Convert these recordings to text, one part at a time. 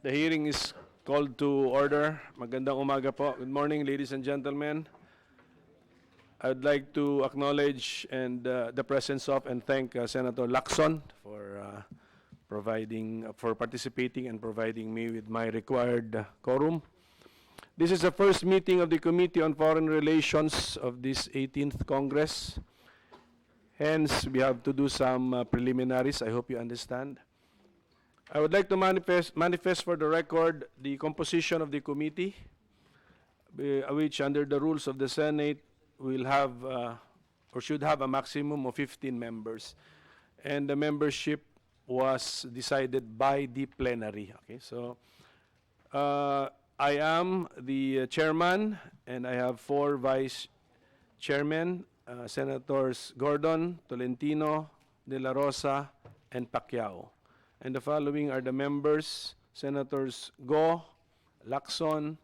The hearing is called to order. Magandang umaga po. Good morning, ladies and gentlemen. I'd like to acknowledge the presence of and thank Senator Lacson for participating and providing me with my required quorum. This is the first meeting of the Committee on Foreign Relations of this 18th Congress. Hence, we have to do some preliminaries. I hope you understand. I would like to manifest for the record the composition of the committee, which under the rules of the Senate will have or should have a maximum of 15 members. And the membership was decided by the plenary. Okay, so I am the chairman, and I have 4 vice chairmen, Senators Gordon, Tolentino, De La Rosa, and Pacquiao. And the following are the members: Senators Go, Lacson,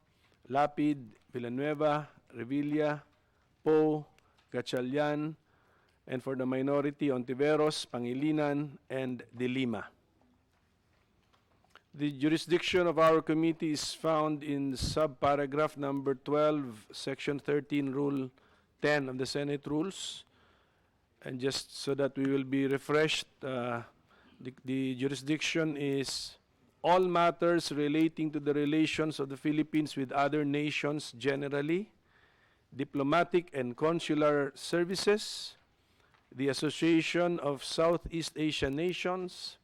Lapid, Villanueva, Revilla, Poe, Gatchalian, and for the minority, Ontiveros, Pangilinan, and De Lima. The jurisdiction of our committee is found in subparagraph number 12, section 13, rule 10 of the Senate rules. And just so that we will be refreshed, the jurisdiction is all matters relating to the relations of the Philippines with other nations generally, diplomatic and consular services, the Association of Southeast Asian Nations,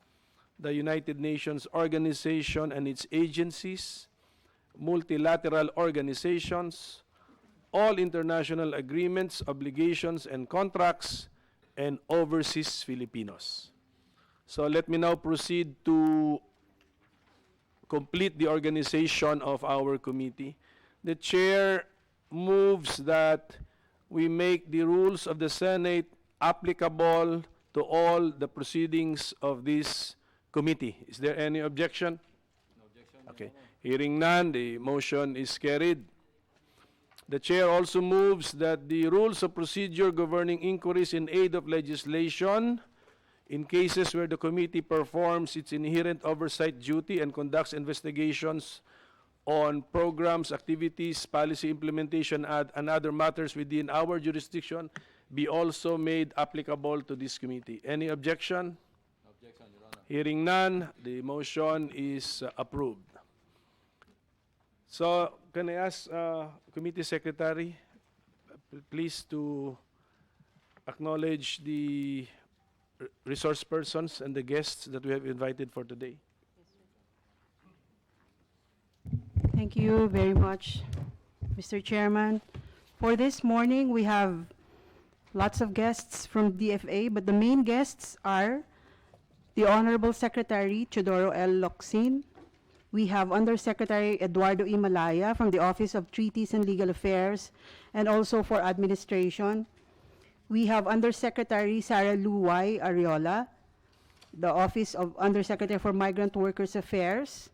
the United Nations Organization and its agencies, multilateral organizations, all international agreements, obligations, and contracts, and overseas Filipinos. So let me now proceed to complete the organization of our committee. The chair moves that we make the rules of the Senate applicable to all the proceedings of this committee. Is there any objection? No objection. Okay. Hearing none, the motion is carried. The chair also moves that the rules of procedure governing inquiries in aid of legislation in cases where the committee performs its inherent oversight duty and conducts investigations on programs, activities, policy implementation, and other matters within our jurisdiction be also made applicable to this committee. Any objection? No objection, Your Honor. Hearing none, the motion is approved. So, can I ask Committee Secretary, please to acknowledge the resource persons and the guests that we have invited for today. Thank you very much, Mr. Chairman. For this morning, we have lots of guests from DFA, but the main guests are the Honorable Secretary Teodoro L. Locsin. We have Undersecretary Eduardo E. Malaya from the Office of Treaties and Legal Affairs and also for Administration. We have Undersecretary Sarah Luwai Ariola, the Office of Undersecretary for Migrant Workers Affairs.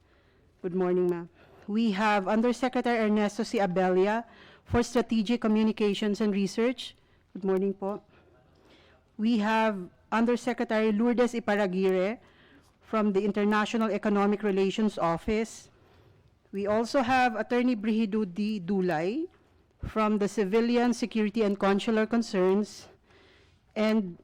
Good morning, ma'am. We have Undersecretary Ernesto C. Abella for Strategic Communications and Research. Good morning po. We have Undersecretary Lourdes Iparagire from the International Economic Relations Office. We also have Attorney Brigido D. Dulay from the Civilian Security and Consular Concerns. And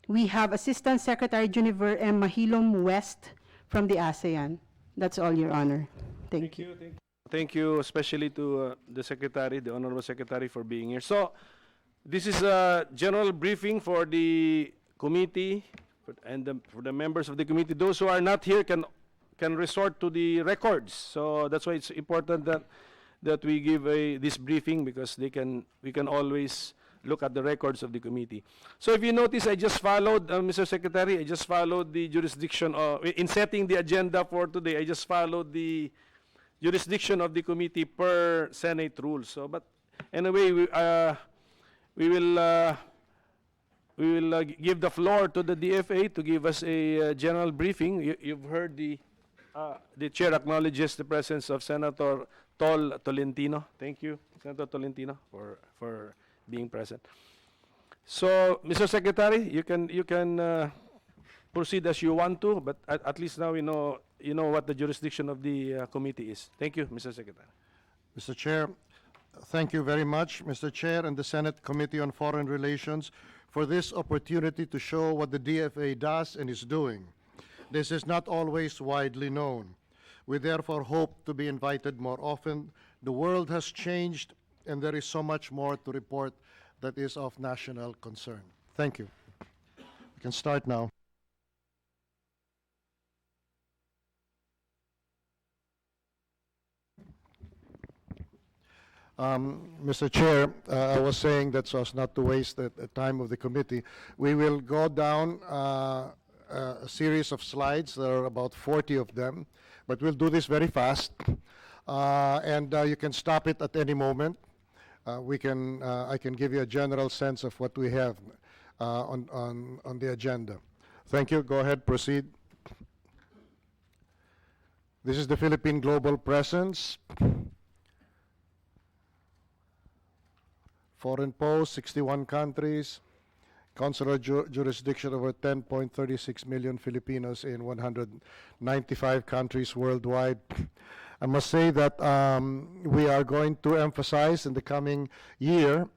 we have Assistant Secretary Juniver M. Mahilom West from the ASEAN. That's all, Your Honor. Thank you. Thank you, especially to the Secretary, the Honorable Secretary, for being here. So, this is a general briefing for the committee and for the members of the committee. Those who are not here can resort to the records. So that's why it's important that we give this briefing, because we can always look at the records of the committee. So if you notice, I just followed, Mr. Secretary, I just followed the jurisdiction, in setting the agenda for today, I just followed the jurisdiction of the committee per Senate rules. So, but anyway, we will give the floor to the DFA to give us a general briefing. You've heard the chair acknowledges the presence of Senator Tolentino. Thank you, Senator Tolentino, for being present. So, Mr. Secretary, you can proceed as you want to, but at least now we know you know what the jurisdiction of the committee is. Thank you, Mr. Secretary. Mr. Chair, thank you very much, Mr. Chair and the Senate Committee on Foreign Relations, for this opportunity to show what the DFA does and is doing. This is not always widely known. We therefore hope to be invited more often. The world has changed, and there is so much more to report that is of national concern. Thank you. We can start now. Mr. Chair, I was saying that so as not to waste the time of the committee, we will go down a series of slides. There are about 40 of them, but we'll do this very fast. And you can stop it at any moment. I can give you a general sense of what we have on the agenda. Thank you. Go ahead, proceed. This is the Philippine Global Presence. Foreign posts, 61 countries. Consular jurisdiction over 10.36 million Filipinos in 195 countries worldwide. I must say that we are going to emphasize in the coming year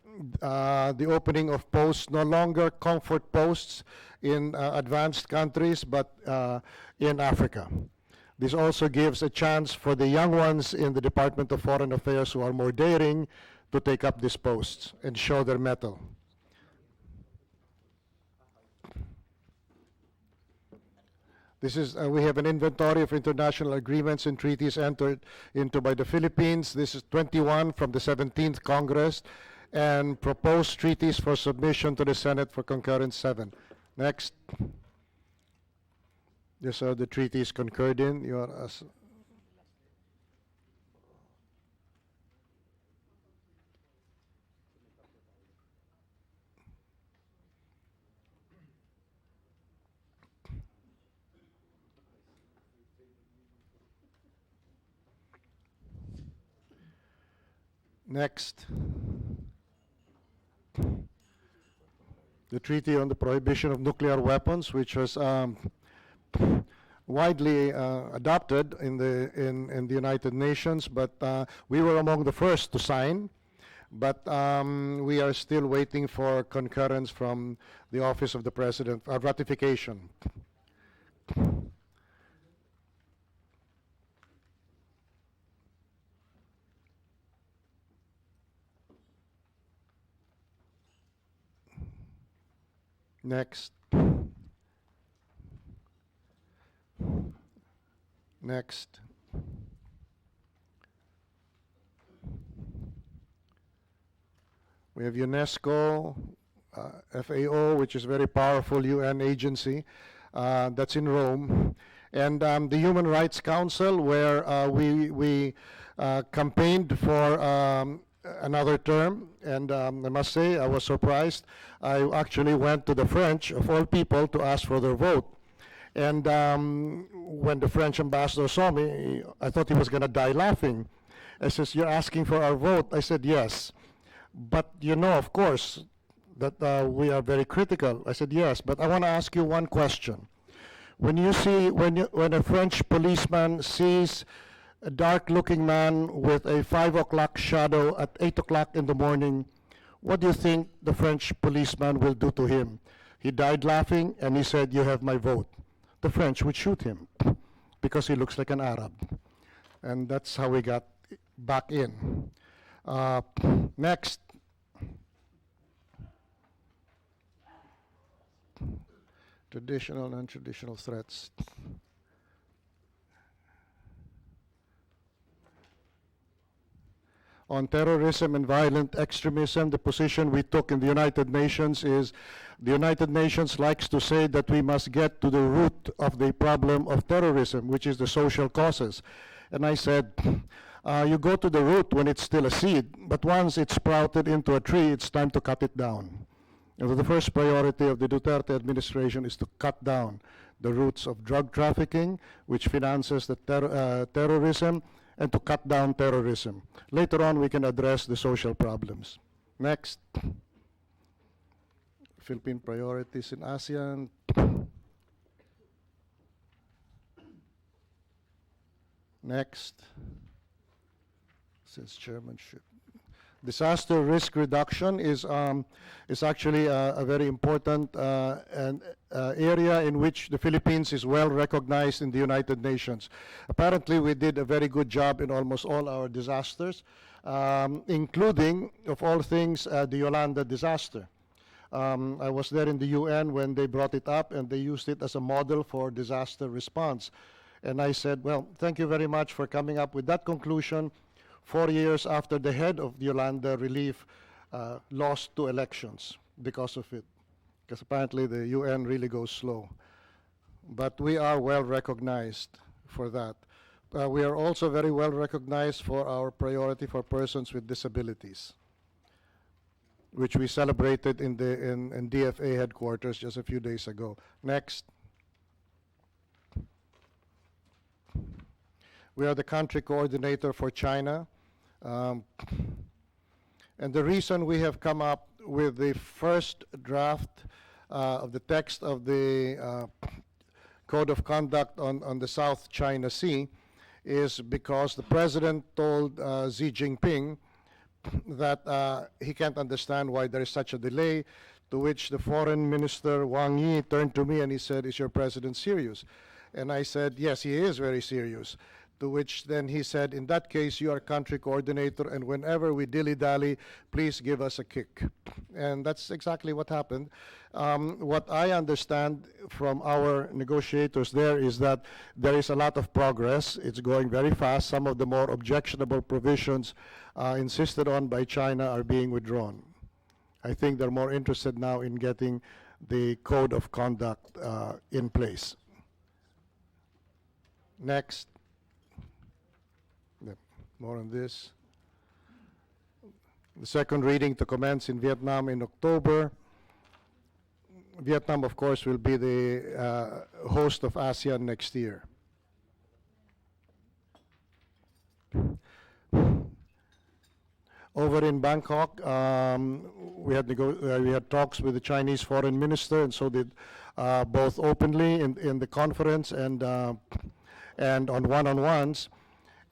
the opening of posts, no longer comfort posts in advanced countries, but in Africa. This also gives a chance for the young ones in the Department of Foreign Affairs who are more daring to take up these posts and show their mettle. This is, we have an inventory of international agreements and treaties entered into by the Philippines. This is 21 from the 17th Congress, and proposed treaties for submission to the Senate for concurrence 7. Next. These are the treaties concurred in. You are Next, the Treaty on the Prohibition of Nuclear Weapons, which was widely adopted in the United Nations, but we were among the first to sign. But we are still waiting for concurrence from the Office of the President, ratification. Next. Next. We have UNESCO, FAO, which is a very powerful UN agency that's in Rome, and the Human Rights Council, where we campaigned for another term, and I must say I was surprised. I actually went to the French, of all people, to ask for their vote. And when the French ambassador saw me, I thought he was going to die laughing. I says, "You're asking for our vote?" I said, "Yes. But you know, of course, that we are very critical." I said, "Yes, but I want to ask you one question. When you see, when a French policeman sees a dark-looking man with a 5 o'clock shadow at 8 o'clock in the morning, what do you think the French policeman will do to him?" He died laughing, and he said, "You have my vote." The French would shoot him because he looks like an Arab. And that's how we got back in. Next. Traditional and non-traditional threats. On terrorism and violent extremism, the position we took in the United Nations is the United Nations likes to say that we must get to the root of the problem of terrorism, which is the social causes. And I said, you go to the root when it's still a seed, but once it's sprouted into a tree, it's time to cut it down. And the first priority of the Duterte administration is to cut down the roots of drug trafficking, which finances the terrorism, and to cut down terrorism. Later on, we can address the social problems. Next. Philippine priorities in ASEAN. Next. Since chairmanship. Disaster risk reduction is actually a very important area in which the Philippines is well recognized in the United Nations. Apparently, we did a very good job in almost all our disasters, including, of all things, the Yolanda disaster. I was there in the UN when they brought it up, and they used it as a model for disaster response. And I said, well, thank you very much for coming up with that conclusion 4 years after the head of the Yolanda relief lost 2 elections because of it. Because apparently the UN really goes slow. But we are well recognized for that. We are also very well recognized for our priority for persons with disabilities, which we celebrated in DFA headquarters just a few days ago. Next. We are the country coordinator for China. And the reason we have come up with the first draft of the text of the Code of Conduct on the South China Sea is because the president told Xi Jinping that he can't understand why there is such a delay, to which the foreign minister Wang Yi turned to me and he said, "Is your president serious?" And I said, "Yes, he is very serious." To which then he said, "In that case, you are country coordinator, and whenever we dilly-dally, please give us a kick." And that's exactly what happened. What I understand from our negotiators there is that there is a lot of progress. It's going very fast. Some of the more objectionable provisions insisted on by China are being withdrawn. I think they're more interested now in getting the code of conduct in place. Next. More on this. The second reading to commence in Vietnam in October. Vietnam, of course, will be the host of ASEAN next year. Over in Bangkok, we had talks with the Chinese foreign minister, and so did both openly in the conference and on one-on-ones.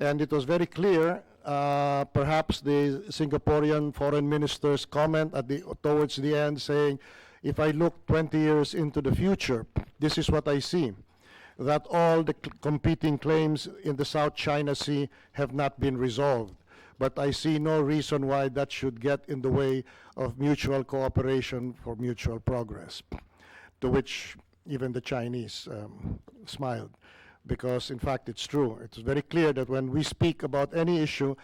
And it was very clear, perhaps the Singaporean foreign minister's comment towards the end saying, if I look 20 years into the future, this is what I see, that all the competing claims in the South China Sea have not been resolved. But I see no reason why that should get in the way of mutual cooperation for mutual progress, to which even the Chinese smiled. Because in fact it's true. It's very clear that when we speak about any issue,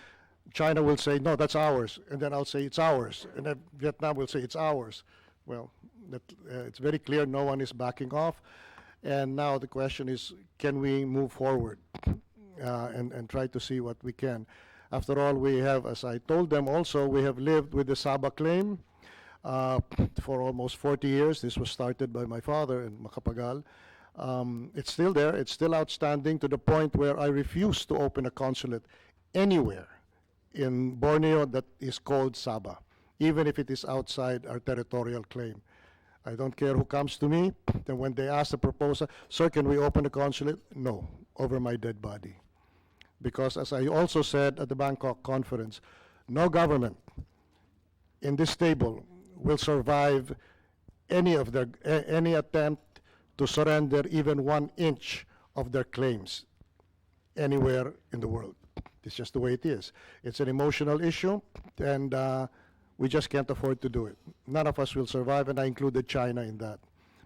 China will say, no, that's ours. And then I'll say, it's ours. And then Vietnam will say, it's ours. Well, it's very clear no one is backing off. And now the question is, can we move forward and try to see what we can? After all, we have, as I told them also, we have lived with the Sabah claim for almost 40 years. This was started by my father in Macapagal. It's still there. It's still outstanding to the point where I refuse to open a consulate anywhere in Borneo that is called Sabah, even if it is outside our territorial claim. I don't care who comes to me. Then when they ask the proposal, "Sir, can we open a consulate?" No, over my dead body. Because as I also said at the Bangkok conference, no government in this table will survive any attempt to surrender even 1 inch of their claims anywhere in the world. It's just the way it is. It's an emotional issue, and we just can't afford to do it. None of us will survive, and I included China in that,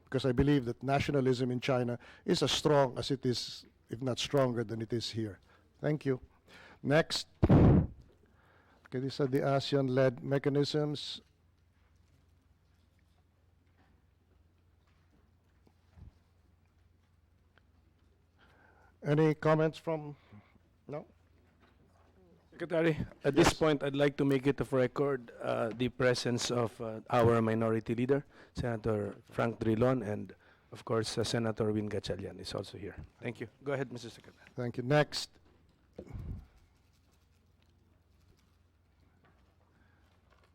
because I believe that nationalism in China is as strong as it is, if not stronger than it is here. Thank you. Next. Okay, these are the ASEAN-led mechanisms. Any comments from? No? Secretary, at this point, I'd like to make it of record the presence of our minority leader, Senator Frank Drilon, and of course, Senator Win Gatchalian is also here. Thank you. Go ahead, Mr. Secretary. Thank you. Next.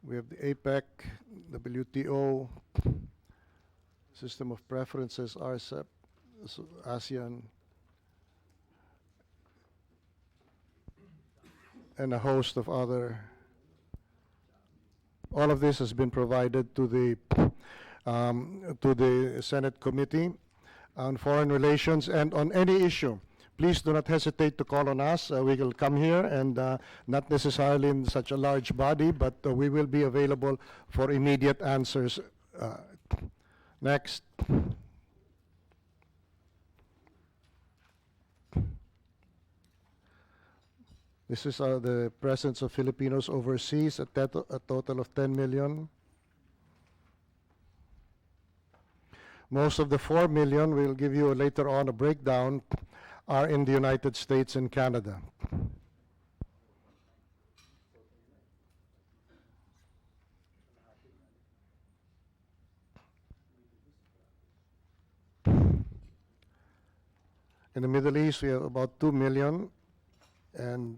We have the APEC, WTO, System of Preferences, RCEP, ASEAN. and a host of other. All of this has been provided to the Senate Committee on Foreign Relations, and on any issue, please do not hesitate to call on us. We will come here, and not necessarily in such a large body, but we will be available for immediate answers. Next. This is the presence of Filipinos overseas, a total of 10 million. Most of the 4 million, we'll give you later on a breakdown, are in the United States and Canada. In the Middle East, we have about 2 million, and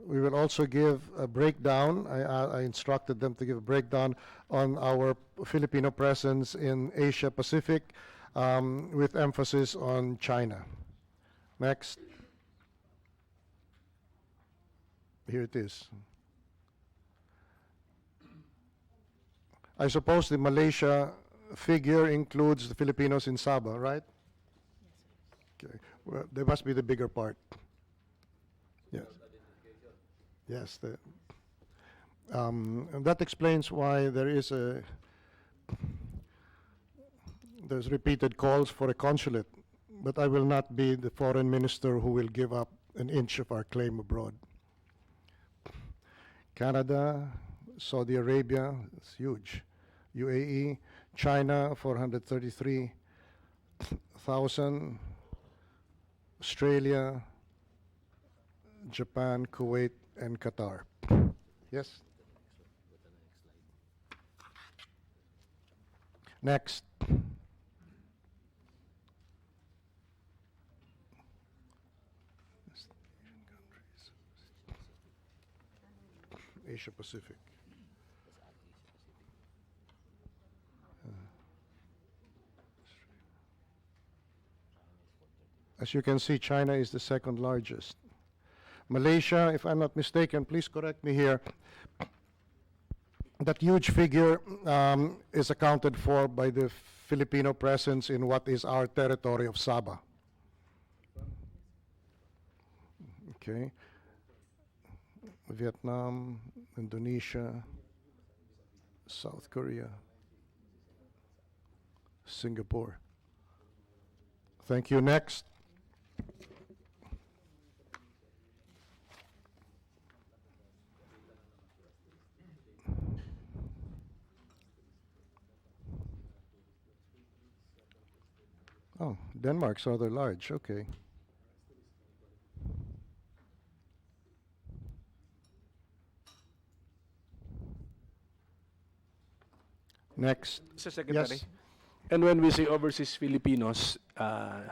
we will also give a breakdown. I instructed them to give a breakdown on our Filipino presence in Asia Pacific, with emphasis on China. Next. Here it is. I suppose the Malaysia figure includes the Filipinos in Sabah, right? Okay. Well, they must be the bigger part. Yes. Yes. And that explains why there's repeated calls for a consulate. But I will not be the foreign minister who will give up an inch of our claim abroad. Canada, Saudi Arabia, it's huge. UAE, China, 433,000. Australia, Japan, Kuwait, and Qatar. Yes? Next. Asia Pacific. As you can see, China is the second largest. Malaysia, if I'm not mistaken, please correct me here, that huge figure is accounted for by the Filipino presence in what is our territory of Sabah. Okay. Vietnam, Indonesia, South Korea, Singapore. Thank you. Next. Oh, Denmark's rather large. Okay. Next. Mr. Secretary. Yes. And when we say overseas Filipinos, that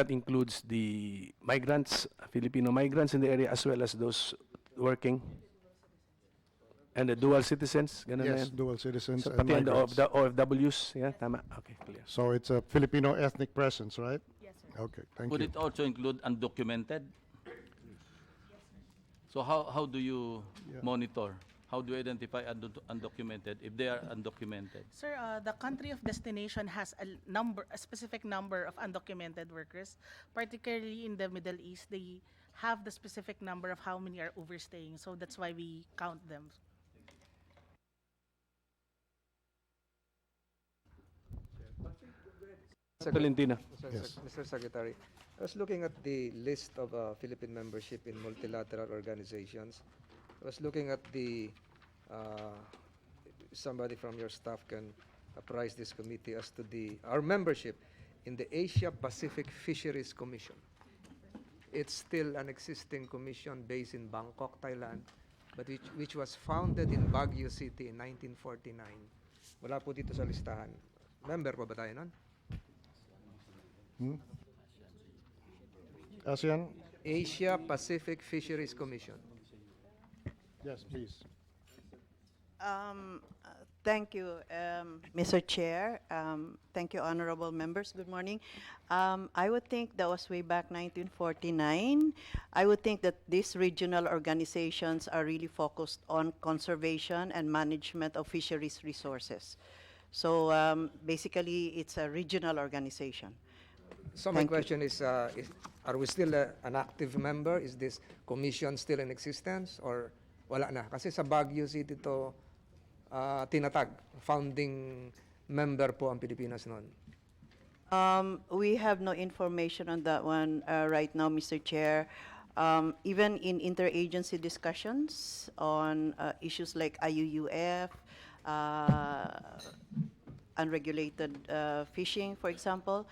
includes the migrants, Filipino migrants in the area, as well as those working, and the dual citizens. Ganun na Yes, yan? dual citizens So and pati ang migrants. the OFWs, yeah, tama. Okay, clear. So it's a Filipino ethnic presence, right? Yes, sir. Okay, thank Could you. it also include undocumented? So how do you monitor? How do you identify undocumented if they are undocumented? Sir, the country of destination has a specific number of undocumented workers, particularly in the Middle East. They have the specific number of how many are overstaying, so that's why we count them. Valentina. Yes. Mr. Secretary, I was looking at the list of Philippine membership in multilateral organizations. I was looking at the, somebody from your staff can apprise this committee as to our membership in the Asia Pacific Fisheries Commission. It's still an existing commission based in Bangkok, Thailand, but which was founded in Baguio City in 1949. Wala po dito sa listahan. Member pa ba tayo nun? ASEAN? Asia Pacific Fisheries Commission. Yes, please. Thank you, Mr. Chair. Thank you, honorable members. Good morning. I would think that was way back 1949. I would think that these regional organizations are really focused on conservation and management of fisheries resources. So basically, it's a regional organization. So my Thank you. question is, are we still an active member? Is this commission still in existence or wala na? Kasi sa Baguio City to tinatag, founding member po ang Pilipinas noon. We have no information on that one right now, Mr. Chair. Even in interagency discussions on issues like IUUF, unregulated fishing, for example,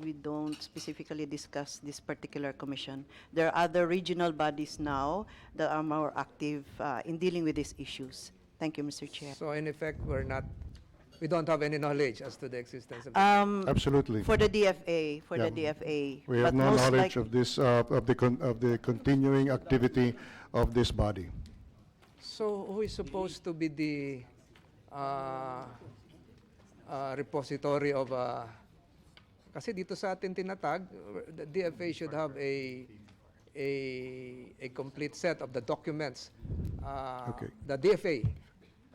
we don't specifically discuss this particular commission. There are other regional bodies now that are more active in dealing with these issues. Thank you, Mr. Chair. So in effect, we don't have any knowledge as to the existence of this. Absolutely. For the DFA, Yeah. DFA. We have but no most knowledge like- of this, of the continuing activity of this body. So who is supposed to be the repository of kasi dito sa atin tinatag, the DFA should have a complete set of the documents. Okay. The DFA,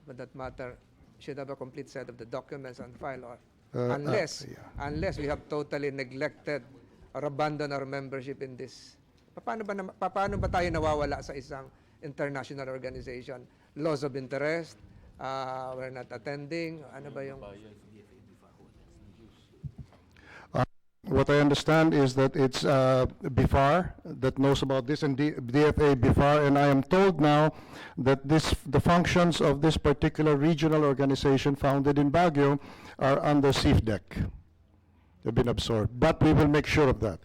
for that matter, should have a complete set of the documents on file, or unless yeah. unless we have totally neglected or abandoned our membership in this. Paano ba tayo nawawala sa isang international organization? Laws of interest, we're not attending, ano ba yung... What I understand is that it's BIFAR that knows about this, and DFA BIFAR, and I am told now that the functions of this particular regional organization founded in Baguio are under CIFDEC. They've been absorbed, but we will make sure of that.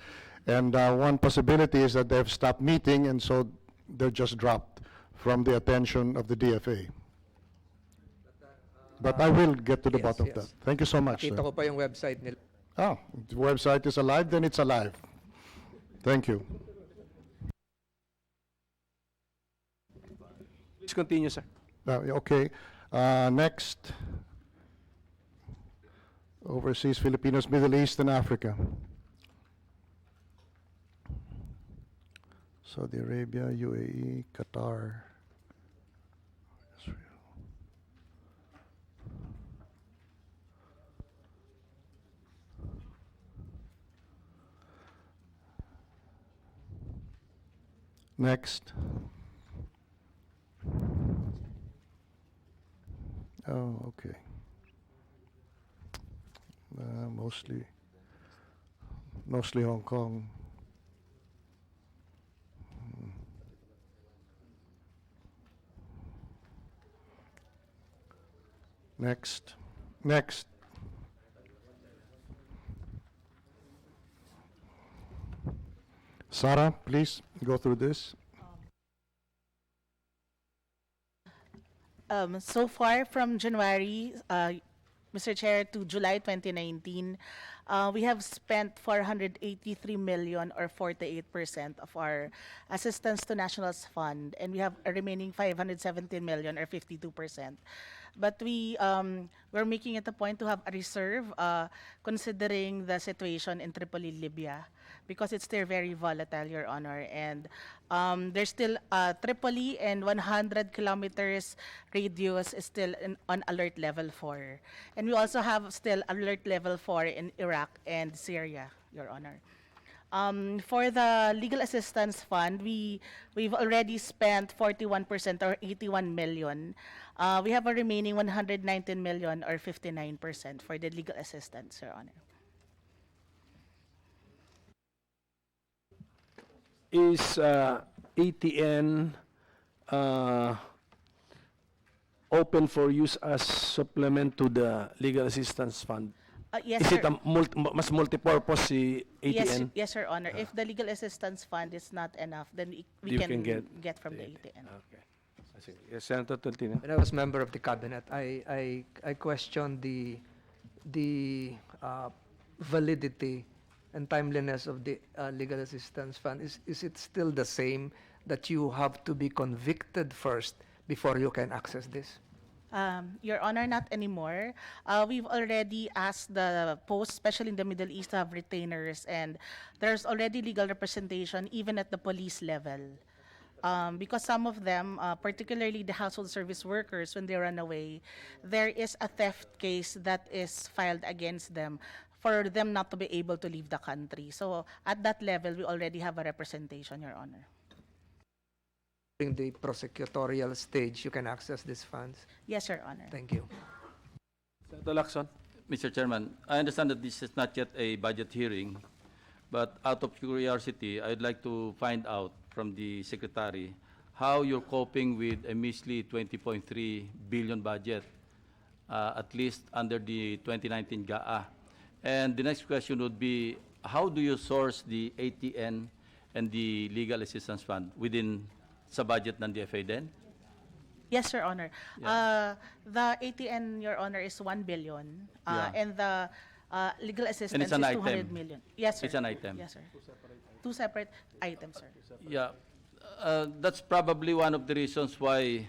And one possibility is that they've stopped meeting, and so they're just dropped from the attention of the DFA. But I will get to the Yes, bottom of yes. that. Thank you so much, Nakita sir. ko pa yung website nila. Oh, the website is alive, then it's alive. Thank you. Please continue, sir. Okay, next. Overseas Filipinos, Middle East and Africa. Saudi Arabia, UAE, Qatar, Israel. Next. Oh, okay. Mostly Hong Kong. Next. Sarah, please go through this. So far from January, Mr. Chair, to July 2019, we have spent 483 million or 48% of our assistance to Nationals Fund, and we have a remaining 517 million or 52%. But we're making it a point to have a reserve considering the situation in Tripoli, Libya, because it's still very volatile, Your Honor. And there's still Tripoli and 100 kilometers radius is still on alert level 4. And we also have still alert level 4 in Iraq and Syria, Your Honor. For the Legal Assistance Fund, we've already spent 41% or 81 million. We have a remaining 119 million or 59% for the legal assistance, Your Honor. Is ATN open for use as supplement to the legal assistance fund? Yes, Is sir. it a mas multipurpose si ATN? Yes, Your Honor. If the legal assistance fund is not enough, then we You can can get from the ATN. Okay. Yes, Senator Tolentino. When I was member of the cabinet, I questioned the validity and timeliness of the legal assistance fund. Is it still the same that you have to be convicted first before you can access this? Your Honor, not anymore. We've already asked the post, especially in the Middle East, to have retainers, and there's already legal representation even at the police level. Because some of them, particularly the household service workers, when they run away, there is a theft case that is filed against them for them not to be able to leave the country. So at that level, we already have a representation, Your Honor. During the prosecutorial stage, you can access these funds. Yes, Your Honor. Thank you. Senator Lacson. Mr. Chairman, I understand that this is not yet a budget hearing, but out of curiosity, I'd like to find out from the Secretary how you're coping with a measly 20.3 billion budget, at least under the 2019 GAA. And the next question would be, how do you source the ATN and the Legal Assistance Fund within sa budget ng DFA din? Yes, Your Honor. The ATN, Your Honor, is 1 billion, Yeah. and the legal assistance it's is an 200 item. million. Yes, sir. It's an item. Yes, sir. Two separate items, sir. Yeah, that's probably one of the reasons why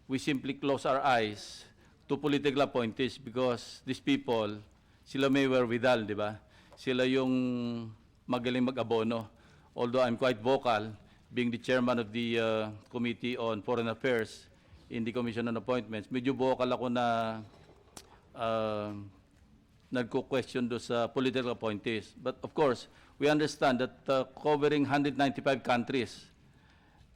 we simply close our eyes to political appointees, because these people, sila may wherewithal, di ba? Sila yung magaling mag-abono. Although I'm quite vocal, being the chairman of the Committee on Foreign Affairs in the Commission on Appointments, medyo vocal ako na nagko-question do sa political appointees. But of course, we understand that covering 195 countries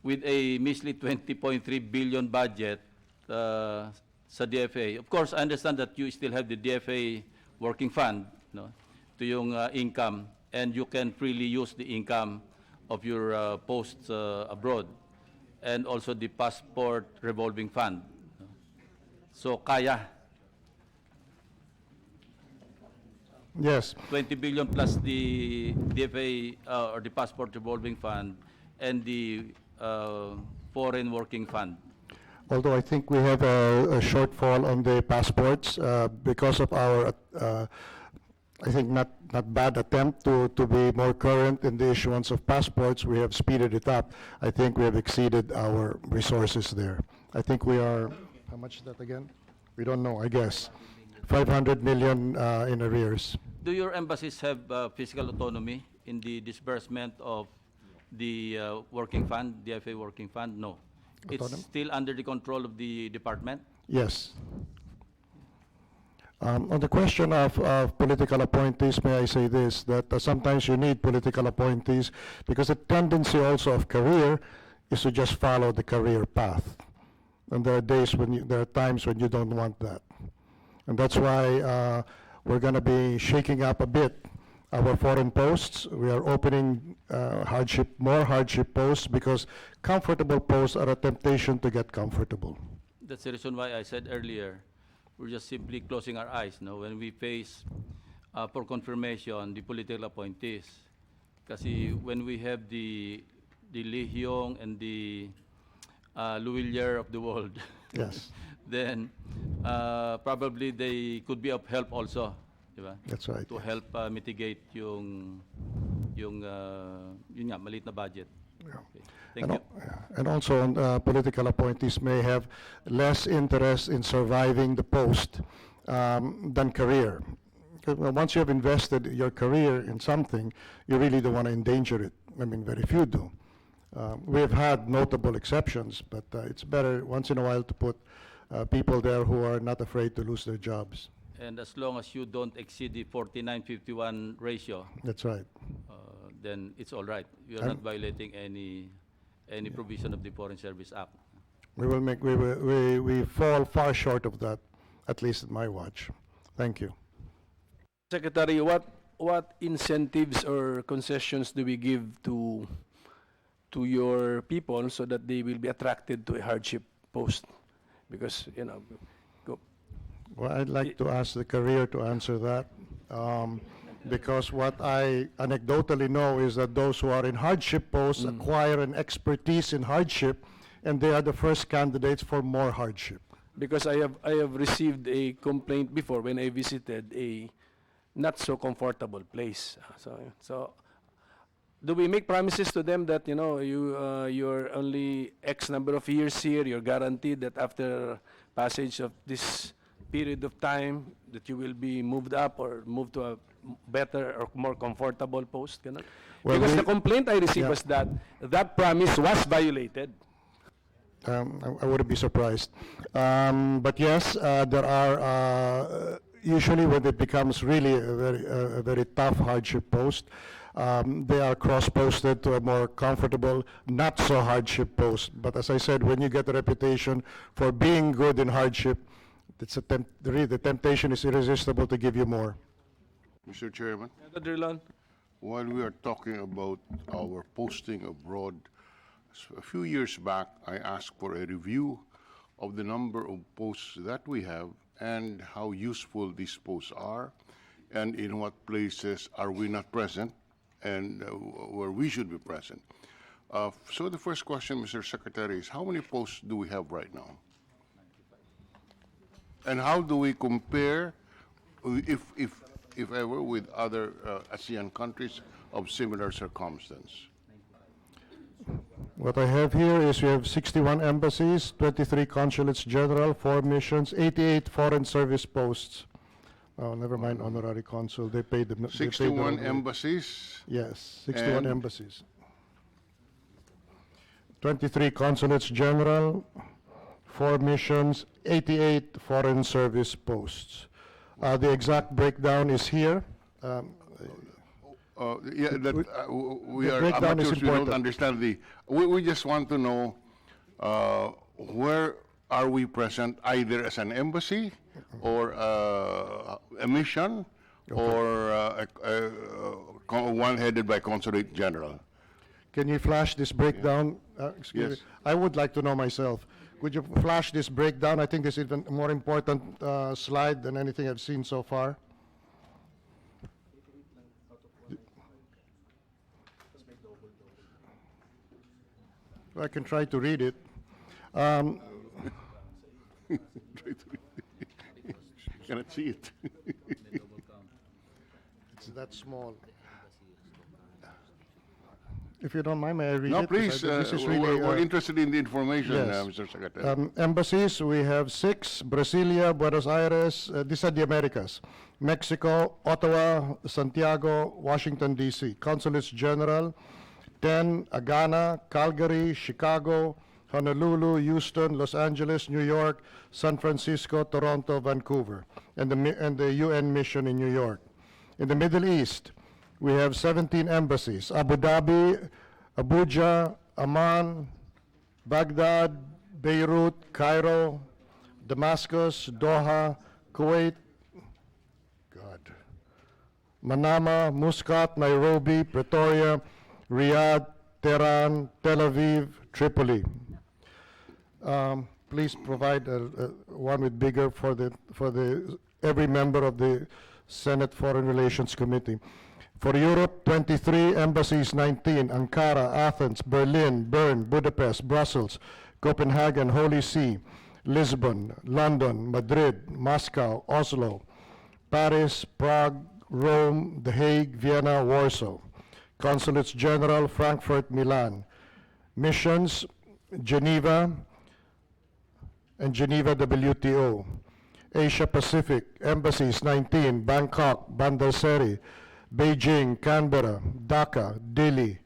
with a measly 20.3 billion budget sa DFA. Of course, I understand that you still have the DFA working fund, no, to yung income, and you can freely use the income of your posts abroad, and also the passport revolving fund. So, kaya. Yes. 20 billion plus the DFA or the passport revolving fund and the foreign working fund. Although I think we have a shortfall on the passports because of our, I think not bad attempt to be more current in the issuance of passports. We have speeded it up. I think we have exceeded our resources there. I think we are, how much is that again? We don't know, I guess. 500 million in arrears. Do your embassies have fiscal autonomy in the disbursement of the working fund, DFA working fund? No. It's Autonomy? still under the control of the department? Yes. On the question of political appointees, may I say this, that sometimes you need political appointees because the tendency also of career is to just follow the career path. And there are times when you don't want that. And that's why we're going to be shaking up a bit our foreign posts. We are opening more hardship posts because comfortable posts are a temptation to get comfortable. That's the reason why I said earlier, we're just simply closing our eyes, no, when we face for confirmation the political appointees. Kasi when we have the Lee Hyong and the Louvillier of the world, Yes, then probably they could be of help also, di ba? that's right. To help mitigate yung yun nga, maliit na budget. Okay. Thank you. And also, political appointees may have less interest in surviving the post than career. 'Cause, once you have invested your career in something, you really don't want to endanger it. I mean, very few do. We have had notable exceptions, but it's better once in a while to put people there who are not afraid to lose their jobs. And as long as you don't exceed the 49-51 ratio, That's right. then it's all right. You are not violating any provision of the Foreign Service Act. We fall far short of that, at least at my watch. Thank you. Secretary, what incentives or concessions do we give to your people so that they will be attracted to a hardship post? Because, you know, Well, I'd like to ask the career to answer that, because what I anecdotally know is that those who are in hardship posts acquire an expertise in hardship, and they are the first candidates for more hardship. because I have received a complaint before when I visited a not so comfortable place. So do we make promises to them that, you know, you're only X number of years here, you're guaranteed that after passage of this period of time that you will be moved up or moved to a better or more comfortable post? Ganun? Well, Because we- the complaint I received Yeah. was that that promise was violated. I wouldn't be surprised. But yes, there are, usually when it becomes really a very tough hardship post, they are cross-posted to a more comfortable, not so hardship post. But as I said, when you get a reputation for being good in hardship, really, the temptation is irresistible to give you more. Mr. Chairman, Senator Drilon? while we are talking about our posting abroad, a few years back, I asked for a review of the number of posts that we have and how useful these posts are, and in what places are we not present, and where we should be present. So the first question, Mr. Secretary, is how many posts do we have right now? And how do we compare, if ever, with other ASEAN countries of similar circumstance? What I have here is we have 61 embassies, 23 consulates general, 4 missions, 88 foreign service posts. Oh, never mind honorary consul, they paid them. 61 embassies, Yes, 61 And- embassies. 23 consulates general, 4 missions, 88 foreign service posts. The exact breakdown is here. yeah, that, we the are breakdown is amateurs, we don't important. understand we just want to know where are we present, either as an embassy or a mission or one headed by consulate general. Can you flash this breakdown? Excuse me. Yes. I would like to know myself. Could you flash this breakdown? I think this is even a more important slide than anything I've seen so far. I can try to read it. Cannot see it. It's that small. If you don't mind, may I read No, it? 'Cause please, this is really, we're interested in the information, yes. Mr. Secretary. Embassies, we have 6, Brasilia, Buenos Aires, these are the Americas, Mexico, Ottawa, Santiago, Washington, D.C. Consulates General, 10, Agana, Calgary, Chicago, Honolulu, Houston, Los Angeles, New York, San Francisco, Toronto, Vancouver, and the UN mission in New York. In the Middle East, we have 17 embassies, Abu Dhabi, Abuja, Amman, Baghdad, Beirut, Cairo, Damascus, Doha, Kuwait, Manama, Muscat, Nairobi, Pretoria, Riyadh, Tehran, Tel Aviv, Tripoli. Please provide one with bigger for every member of the Senate Foreign Relations Committee. For Europe, 23 embassies, 19, Ankara, Athens, Berlin, Bern, Budapest, Brussels, Copenhagen, Holy See, Lisbon, London, Madrid, Moscow, Oslo, Paris, Prague, Rome, The Hague, Vienna, Warsaw. Consulates General, Frankfurt, Milan. Missions, Geneva and Geneva WTO. Asia Pacific, embassies 19, Bangkok, Bandar Seri, Beijing, Canberra, Dhaka, Delhi,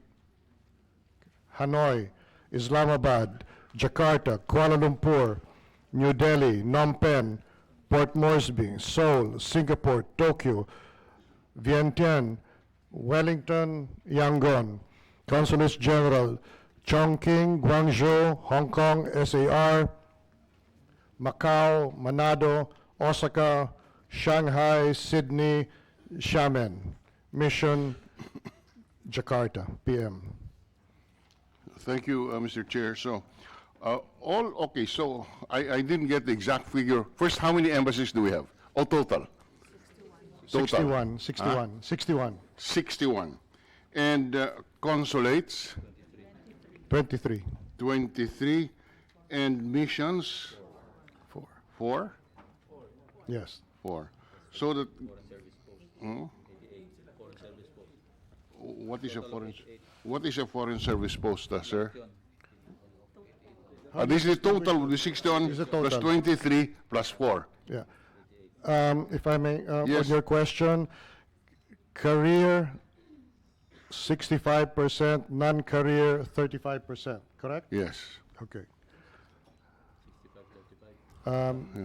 Hanoi, Islamabad, Jakarta, Kuala Lumpur, New Delhi, Phnom Penh, Port Moresby, Seoul, Singapore, Tokyo, Vientiane, Wellington, Yangon. Consulates General, Chongqing, Guangzhou, Hong Kong, SAR, Macau, Manado, Osaka, Shanghai, Sydney, Xiamen. Mission, Jakarta, PM. Thank you, Mr. Chair. So, okay, so I didn't get the exact figure. First, how many embassies do we have? Oh, total? 61, 61, 61, 61. And consulates, 23, 23. And missions, 4. 4? Yes. 4. So that, hmm? What is a foreign service post, sir? This is the total, the 61 This is the plus total. 23 plus 4. Yeah. If I may, on Yes. your question, career 65%, non-career 35%, correct? Yes. Okay.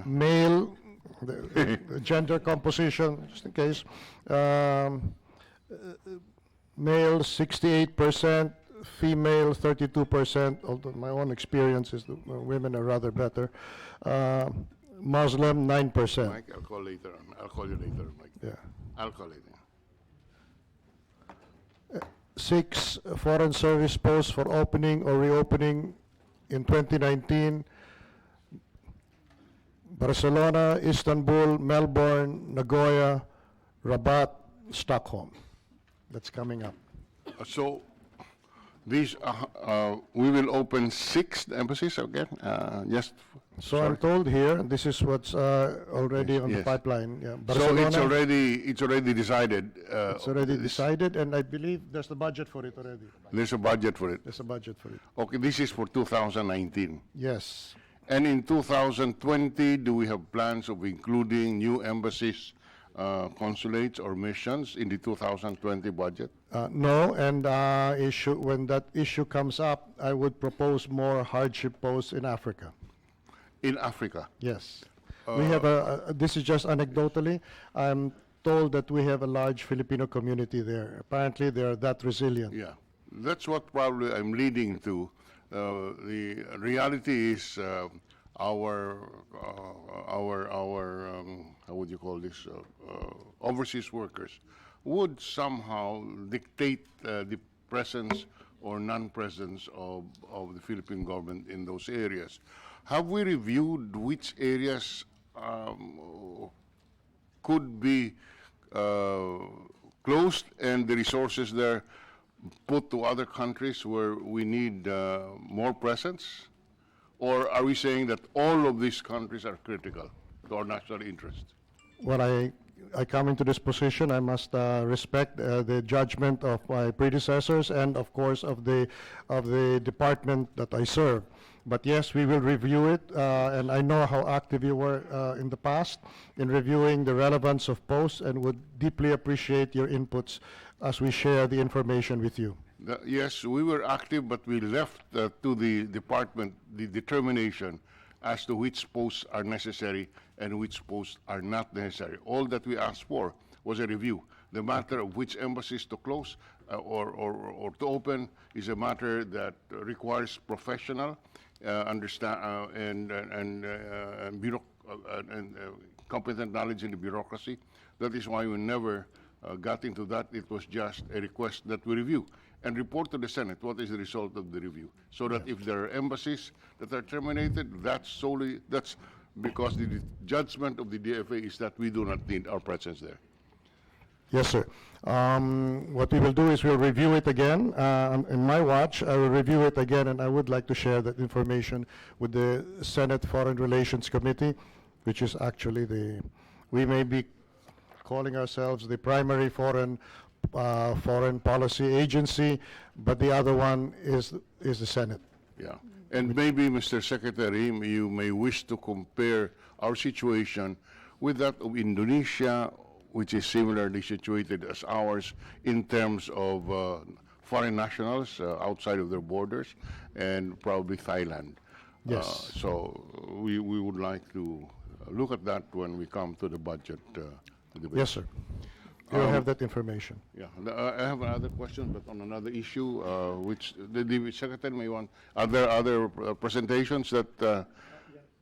Male, the gender composition, just in case, male 68%, female 32%, although my own experience is that women are rather better. Muslim 9%. Mike, I'll call later on. I'll call you later, Mike. Yeah. I'll call later. 6 foreign service posts for opening or reopening in 2019. Barcelona, Istanbul, Melbourne, Nagoya, Rabat, Stockholm. That's coming up. So, these, we will open 6 embassies again, just. So I'm told here, and this is what's already on the Yes. pipeline. Yeah. So it's Barcelona, already decided. it's already decided, and I believe there's the budget for it already. There's a budget for it. There's a budget for it. Okay, this is for 2019. Yes. And in 2020, do we have plans of including new embassies, consulates, or missions in the 2020 budget? No, and when that issue comes up, I would propose more hardship posts in Africa. In Africa? Yes. We have this is just anecdotally, I'm told that we have a large Filipino community there. Apparently, they're that resilient. Yeah, that's what probably I'm leading to. The reality is our how would you call this, overseas workers would somehow dictate the presence or non-presence of the Philippine government in those areas. Have we reviewed which areas could be closed and the resources there put to other countries where we need more presence? Or are we saying that all of these countries are critical to our national interest? When I come into this position, I must respect the judgment of my predecessors and, of course, of the department that I serve. But yes, we will review it, and I know how active you were in the past in reviewing the relevance of posts, and would deeply appreciate your inputs as we share the information with you. Yes, we were active, but we left to the department the determination as to which posts are necessary and which posts are not necessary. All that we asked for was a review. The matter of which embassies to close or to open is a matter that requires professional and competent knowledge in the bureaucracy. That is why we never got into that. It was just a request that we review and report to the Senate what is the result of the review. So that if there are embassies that are terminated, that's because the judgment of the DFA is that we do not need our presence there. Yes, sir. What we will do is we'll review it again. In my watch, I will review it again, and I would like to share that information with the Senate Foreign Relations Committee, which is actually we may be calling ourselves the primary foreign policy agency, but the other one is the Senate. Yeah. And maybe, Mr. Secretary, you may wish to compare our situation with that of Indonesia, which is similarly situated as ours in terms of foreign nationals outside of their borders, and probably Thailand. Yes. So we would like to look at that when we come to the budget debate. Yes, sir. You'll have that information. Yeah, I have another question, but on another issue, which the Secretary may want. Are there other presentations that?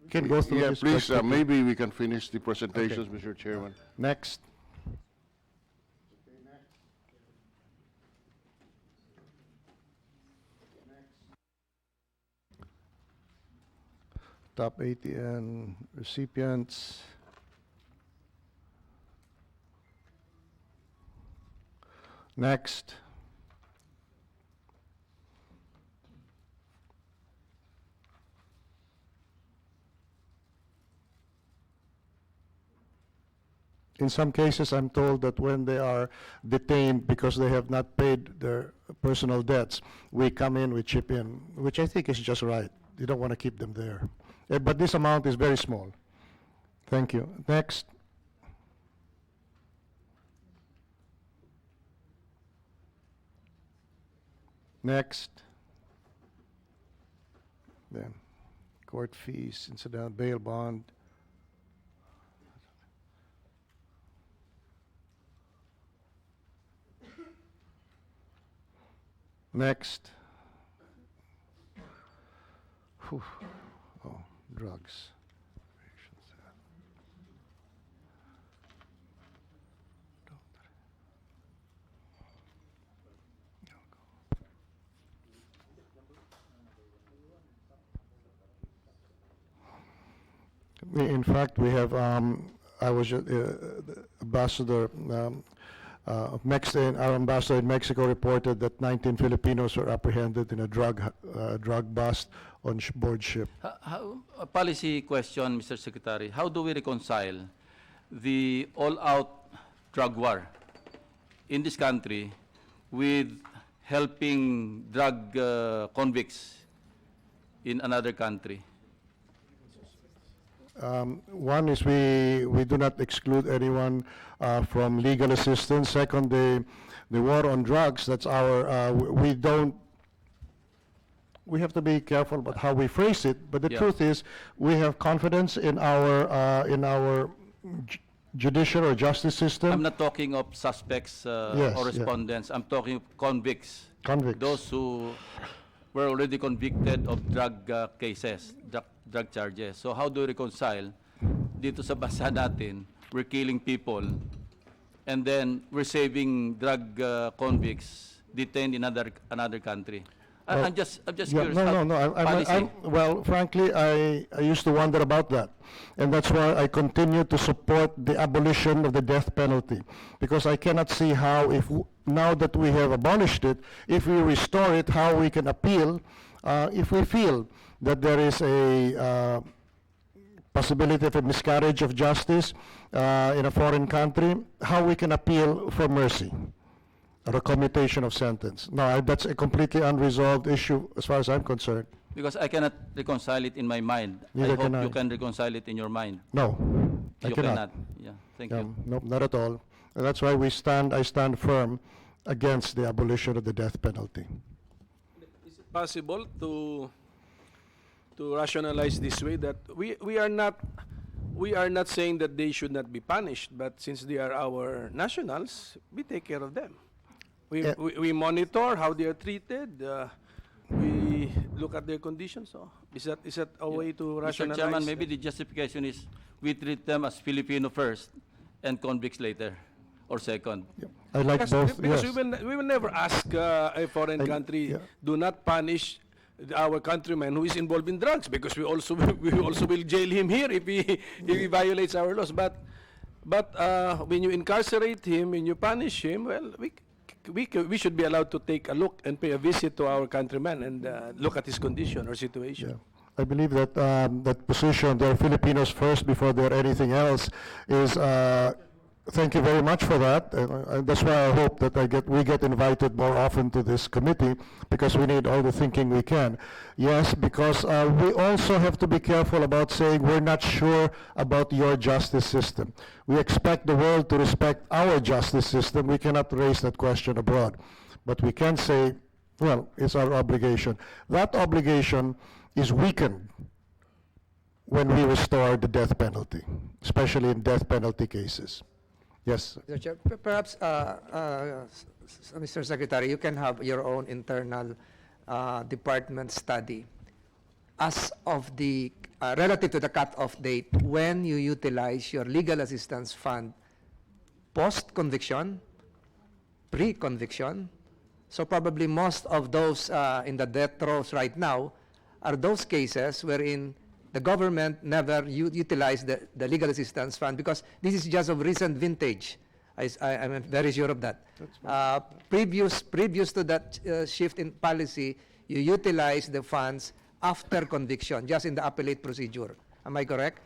Can go through yeah, this please. quite quickly. Maybe we can finish the presentations, Mr. Chairman. Next. Top ATN recipients. Next. In some cases, I'm told that when they are detained because they have not paid their personal debts, we come in, we chip in, which I think is just right. You don't want to keep them there. But this amount is very small. Thank you. Next. Next. Then, court fees, incidental bail bond. Next. Whew. Oh, drugs. In fact, we have, I was the ambassador of Mexico, our ambassador in Mexico reported that 19 Filipinos were apprehended in a drug bust on board ship. A policy question, Mr. Secretary. How do we reconcile the all-out drug war in this country with helping drug convicts in another country? One is we do not exclude anyone from legal assistance. Second, the war on drugs, that's our, we have to be careful about how we phrase it, but the Yeah. truth is, we have confidence in our judicial or justice system. I'm not talking of suspects Yes, or yeah. respondents. I'm talking of convicts. Convicts. Those who were already convicted of drug cases, drug charges. So how do we reconcile dito sa bansa natin, we're killing people, and then we're saving drug convicts detained in another country? I'm just Yeah, curious. no. Policy. Well, frankly, I used to wonder about that. And that's why I continue to support the abolition of the death penalty. Because I cannot see how, now that we have abolished it, if we restore it, how we can appeal if we feel that there is a possibility of a miscarriage of justice in a foreign country, how we can appeal for mercy or a commutation of sentence. No, that's a completely unresolved issue as far as I'm concerned. Because I cannot reconcile it in my mind. Neither I hope can I. you can reconcile it in your mind. No, I You cannot. cannot. Yeah, thank you. No, not at all. And that's why I stand firm against the abolition of the death penalty. Is it possible to rationalize this way that we are not saying that they should not be punished, but since they are our nationals, we take care of them. We monitor how they are treated. We look at their conditions. So is that a way to rationalize? Mr. Chairman, maybe the justification is we treat them as Filipino first and convicts later or second. I like both, because yes. we will never ask a foreign country, yeah. do not punish our countryman who is involved in drugs, because we also will jail him here if he violates our laws. But when you incarcerate him, when you punish him, well, we should be allowed to take a look and pay a visit to our countryman and look at his condition or situation. Yeah. I believe that that position, they're Filipinos first before they're anything else, is. Thank you very much for that. That's why I hope that we get invited more often to this committee, because we need all the thinking we can. Yes, because we also have to be careful about saying we're not sure about your justice system. We expect the world to respect our justice system. We cannot raise that question abroad. But we can say, well, it's our obligation. That obligation is weakened when we restore the death penalty, especially in death penalty cases. Yes. Mr. Chair, perhaps, Mr. Secretary, you can have your own internal department study as of the, relative to the cutoff date, when you utilize your legal assistance fund post-conviction, pre-conviction. So probably most of those in the death rows right now are those cases wherein the government never utilized the legal assistance fund, because this is just of recent vintage. I'm very sure of that. Previous to that shift in policy, you utilize the funds after conviction, just in the appellate procedure. Am I correct?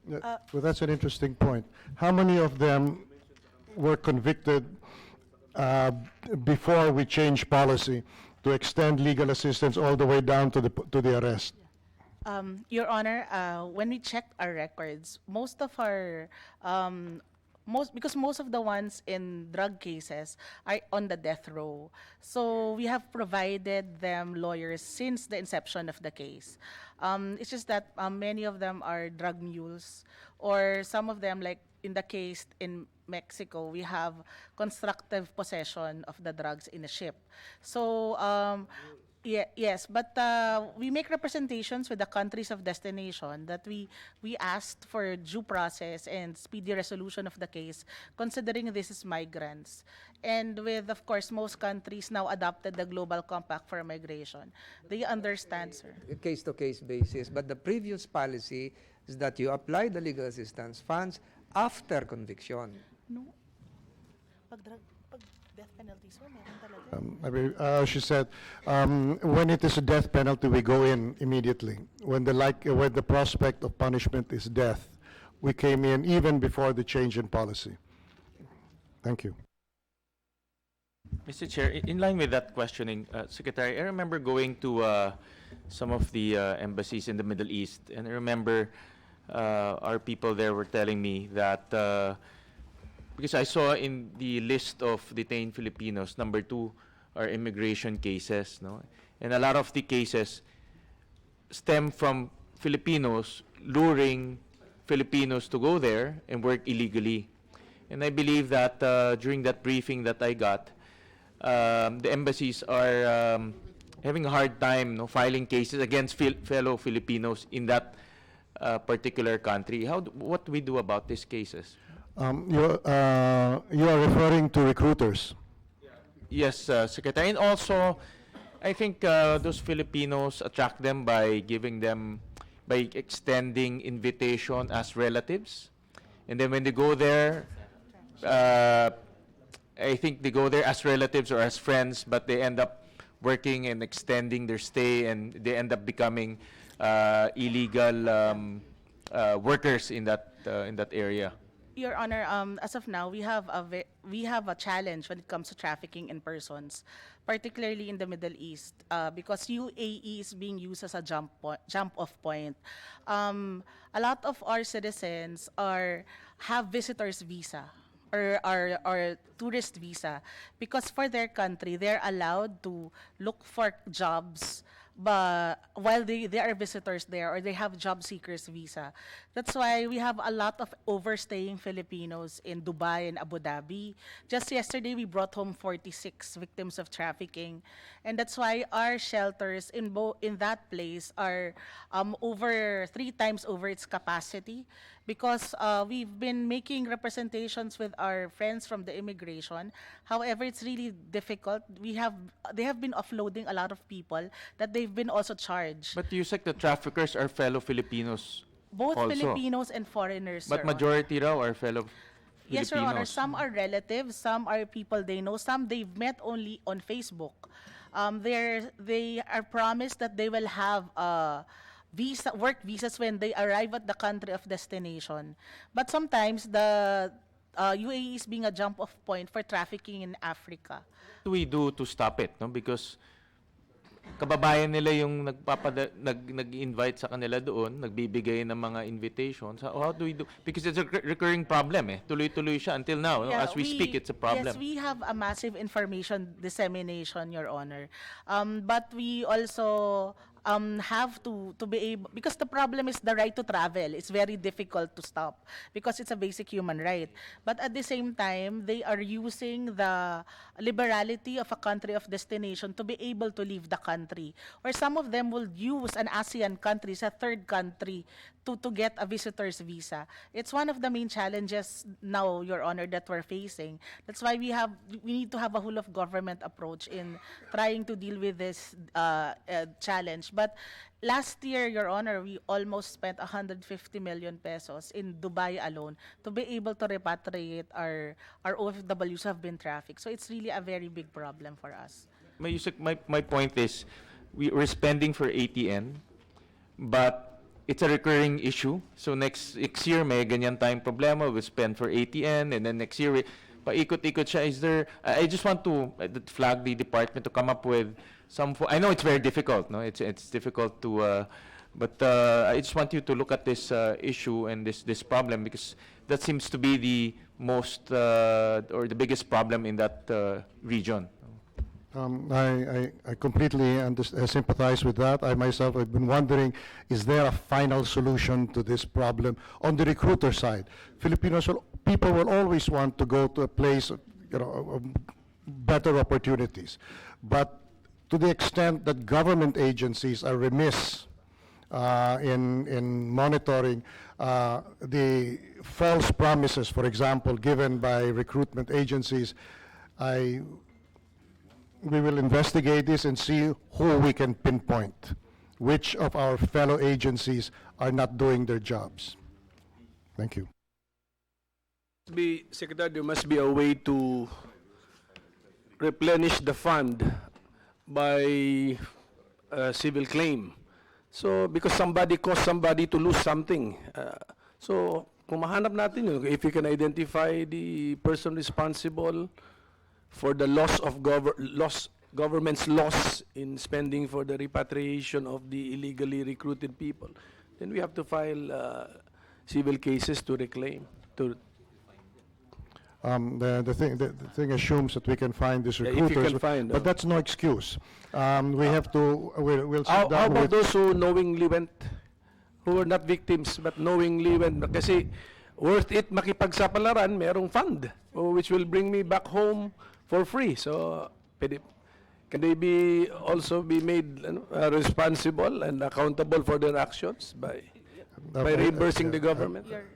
Well, that's an interesting point. How many of them were convicted before we changed policy to extend legal assistance all the way down to the arrest? Your Honor, when we checked our records, most of our because most of the ones in drug cases are on the death row. So we have provided them lawyers since the inception of the case. It's just that many of them are drug mules, or some of them, like in the case in Mexico, we have constructive possession of the drugs in a ship. So yes, but we make representations with the countries of destination that we asked for due process and speedy resolution of the case, considering this is migrants. And with, of course, most countries now adopted the Global Compact for Migration. They understand, sir. Case-to-case basis, but the previous policy is that you apply the legal assistance funds after conviction. No. Pag death penalty, sir, meron talaga. She said, when it is a death penalty, we go in immediately. When the prospect of punishment is death, we came in even before the change in policy. Thank you. Mr. Chair, in line with that questioning, Secretary, I remember going to some of the embassies in the Middle East, and I remember our people there were telling me that, because I saw in the list of detained Filipinos, number 2 are immigration cases, no? And a lot of the cases stem from Filipinos luring Filipinos to go there and work illegally. And I believe that during that briefing that I got, the embassies are having a hard time, no, filing cases against fellow Filipinos in that particular country. What do we do about these cases? You are referring to recruiters. Yes, Secretary. And also, I think those Filipinos attract them by extending invitation as relatives. And then when they go there, I think they go there as relatives or as friends, but they end up working and extending their stay, and they end up becoming illegal workers in that area. Your Honor, as of now, we have a challenge when it comes to trafficking in persons, particularly in the Middle East, because UAE is being used as a jump-off point. A lot of our citizens have visitors visa or tourist visa, because for their country they're allowed to look for jobs, but while they are visitors there, or they have job seekers visa. That's why we have a lot of overstaying Filipinos in Dubai and Abu Dhabi. Just yesterday, we brought home 46 victims of trafficking. And that's why our shelters in that place are over 3 times over its capacity, because we've been making representations with our friends from the immigration. However, it's really difficult. They have been offloading a lot of people that they've been also charged. But you said the traffickers are fellow Filipinos. Both also. Filipinos and foreigners, But Sir majority raw are fellow Yes, Your Honor. Filipinos. Some are relatives, some are people they know, some they've met only on Facebook. They are promised that they will have work visas when they arrive at the country of destination. But sometimes the UAE is being a jump-off point for trafficking in Africa. What do we do to stop it? No? Because kababayan nila yung nag-invite sa kanila doon, nagbibigay ng mga invitations. How do we do? Because it's a recurring problem eh. Tuloy-tuloy siya until now. No? Yeah, As we speak, it's a problem. Yes, we have a massive information dissemination, Your Honor. But we also have to be able, because the problem is the right to travel. It's very difficult to stop because it's a basic human right. But at the same time, they are using the liberality of a country of destination to be able to leave the country. Or some of them will use an ASEAN country, a third country, to get a visitor's visa. It's one of the main challenges now, Your Honor, that we're facing. That's why we need to have a whole of government approach in trying to deal with this challenge. But last year, Your Honor, we almost spent 150 million pesos in Dubai alone to be able to repatriate our OFWs who have been trafficked. So it's really a very big problem for us. My point is, we're spending for ATN, but it's a recurring issue. So next year, may ganyan tayong problema, we'll spend for ATN, and then next year, paikot-ikot siya. Is there, I just want to flag the department to come up with some, I know it's very difficult, no? It's difficult to But I just want you to look at this issue and this problem, because that seems to be the most or the biggest problem in that region. I completely sympathize with that. I myself have been wondering, is there a final solution to this problem on the recruiter side? People will always want to go to a place, of better opportunities. But to the extent that government agencies are remiss in monitoring the false promises, for example, given by recruitment agencies, we will investigate this and see who we can pinpoint, which of our fellow agencies are not doing their jobs. Thank you. Secretary, there must be a way to replenish the fund by civil claim. So, because somebody caused somebody to lose something. So, kung mahanap natin yun, if you can identify the person responsible for the government's loss in spending for the repatriation of the illegally recruited people, then we have to file civil cases to reclaim. The thing assumes that we can find these Yeah, if you recruiters, can find, but that's no excuse. We have to, we'll sit How down about with... those who knowingly went, who were not victims, but knowingly went? Kasi worth it makipagsapalaran, merong fund, which will bring me back home for free. So, can they be also be made responsible and accountable for their actions by reimbursing the government? Sorry.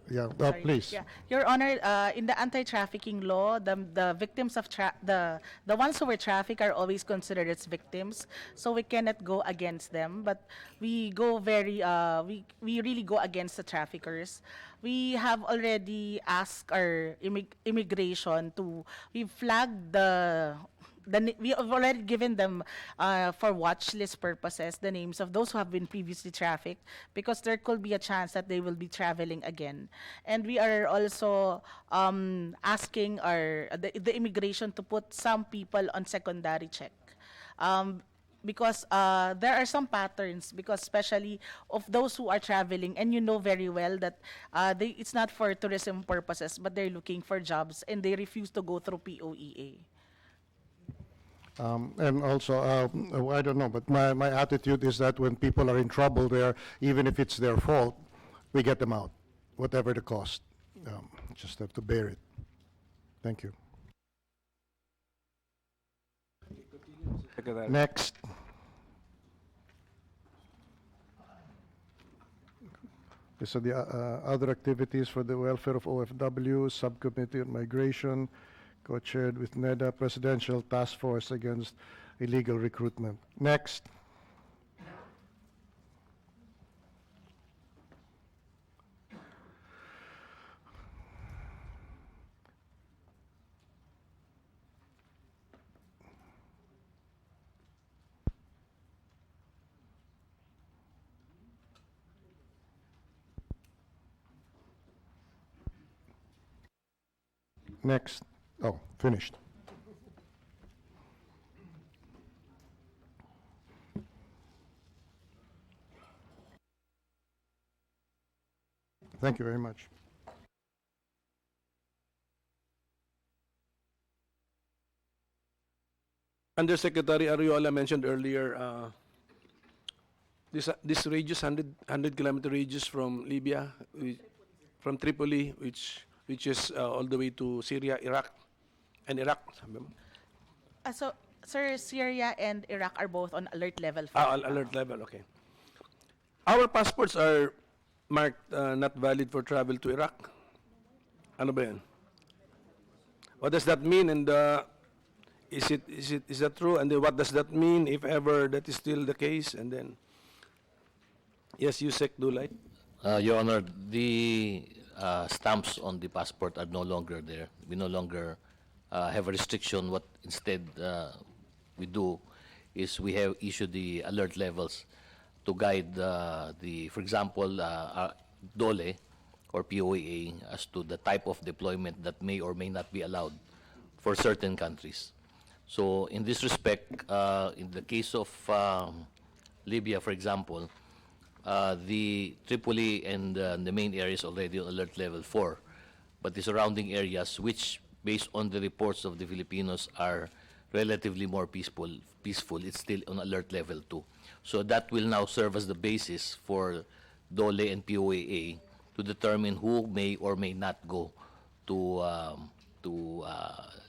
Please. Yeah. Your Honor, in the anti-trafficking law, the victims of the ones who were trafficked are always considered as victims, so we cannot go against them. But we go we really go against the traffickers. We have already asked our immigration to, we flagged we have already given them for watch list purposes the names of those who have been previously trafficked, because there could be a chance that they will be traveling again. And we are also asking the immigration to put some people on secondary check. Because there are some patterns, because especially of those who are traveling, and you know very well that it's not for tourism purposes, but they're looking for jobs, and they refuse to go through POEA. And also, I don't know, but my attitude is that when people are in trouble there, even if it's their fault, we get them out, whatever the cost. Just have to bear it. Thank you. Secretary. Next. These are the other activities for the welfare of OFW, Subcommittee on Migration, co-chaired with NEDA, Presidential Task Force Against Illegal Recruitment. Next. Next. Oh, finished. Thank you very much. Undersecretary Arriola mentioned earlier, this radius, 100-kilometer radius from Libya, from Tripoli, which is all the way to Syria, Iraq, and Iraq. So, sir, Syria and Iraq are both on alert level 5. Alert level, okay. Our passports are marked not valid for travel to Iraq. Ano ba yan? What does that mean? And is that true? And then what does that mean if ever that is still the case? And then, yes, Yusek Dulay. Your Honor, the stamps on the passport are no longer there. We no longer have a restriction. What instead we do is we have issued the alert levels to guide for example, DOLE or POEA as to the type of deployment that may or may not be allowed for certain countries. So in this respect, in the case of Libya, for example, the Tripoli and the main area is already on alert level 4. But the surrounding areas, which based on the reports of the Filipinos are relatively more peaceful, it's still on alert level 2. So that will now serve as the basis for DOLE and POAA to determine who may or may not go to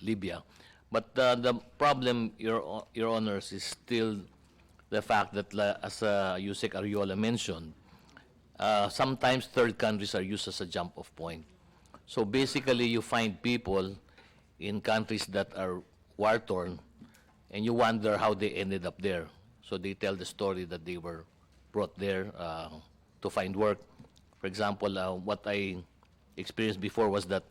Libya. But the problem, Your Honors, is still the fact that, as Yusek Ariola mentioned, sometimes third countries are used as a jump-off point. So basically, you find people in countries that are war-torn, and you wonder how they ended up there. So they tell the story that they were brought there to find work. For example, what I experienced before was that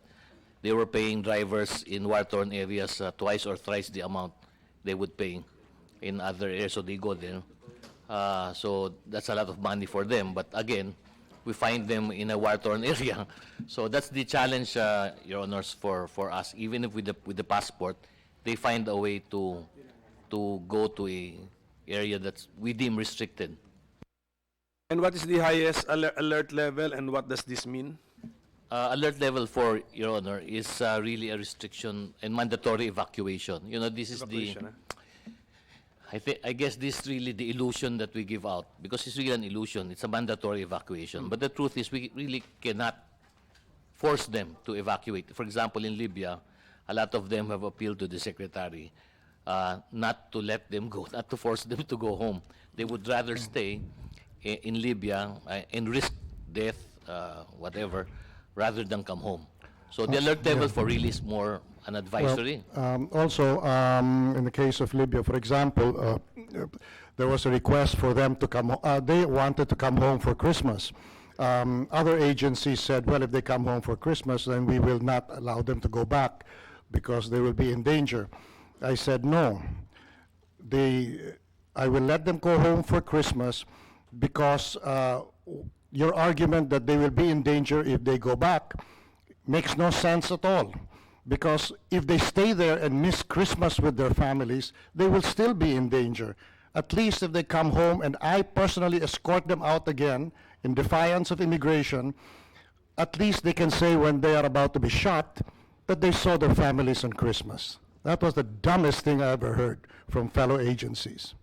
they were paying drivers in war-torn areas twice or thrice the amount they would pay in other areas, so they go there. So that's a lot of money for them. But again, we find them in a war-torn area. So that's the challenge, Your Honors, for us. Even if with the passport, they find a way to go to a area that's we deem restricted. And what is the highest alert level, and what does this mean? Alert level 4, Your Honor, is really a restriction and mandatory evacuation. You know, this is Evacuation, I guess this is really the illusion that we give out, because it's really an illusion. It's a mandatory evacuation. But the truth is we really cannot force them to evacuate. For example, in Libya, a lot of them have appealed to the Secretary not to let them go, not to force them to go home. They would rather stay in Libya and risk death, whatever, rather than come home. So the alert level for really is more an advisory. Also, in the case of Libya, for example, there was a request for them to come. They wanted to come home for Christmas. Other agencies said, well, if they come home for Christmas, then we will not allow them to go back because they will be in danger. I said, no. I will let them go home for Christmas because your argument that they will be in danger if they go back makes no sense at all. Because if they stay there and miss Christmas with their families, they will still be in danger. At least if they come home and I personally escort them out again in defiance of immigration, at least they can say when they are about to be shot that they saw their families on Christmas. That was the dumbest thing I ever heard from fellow agencies.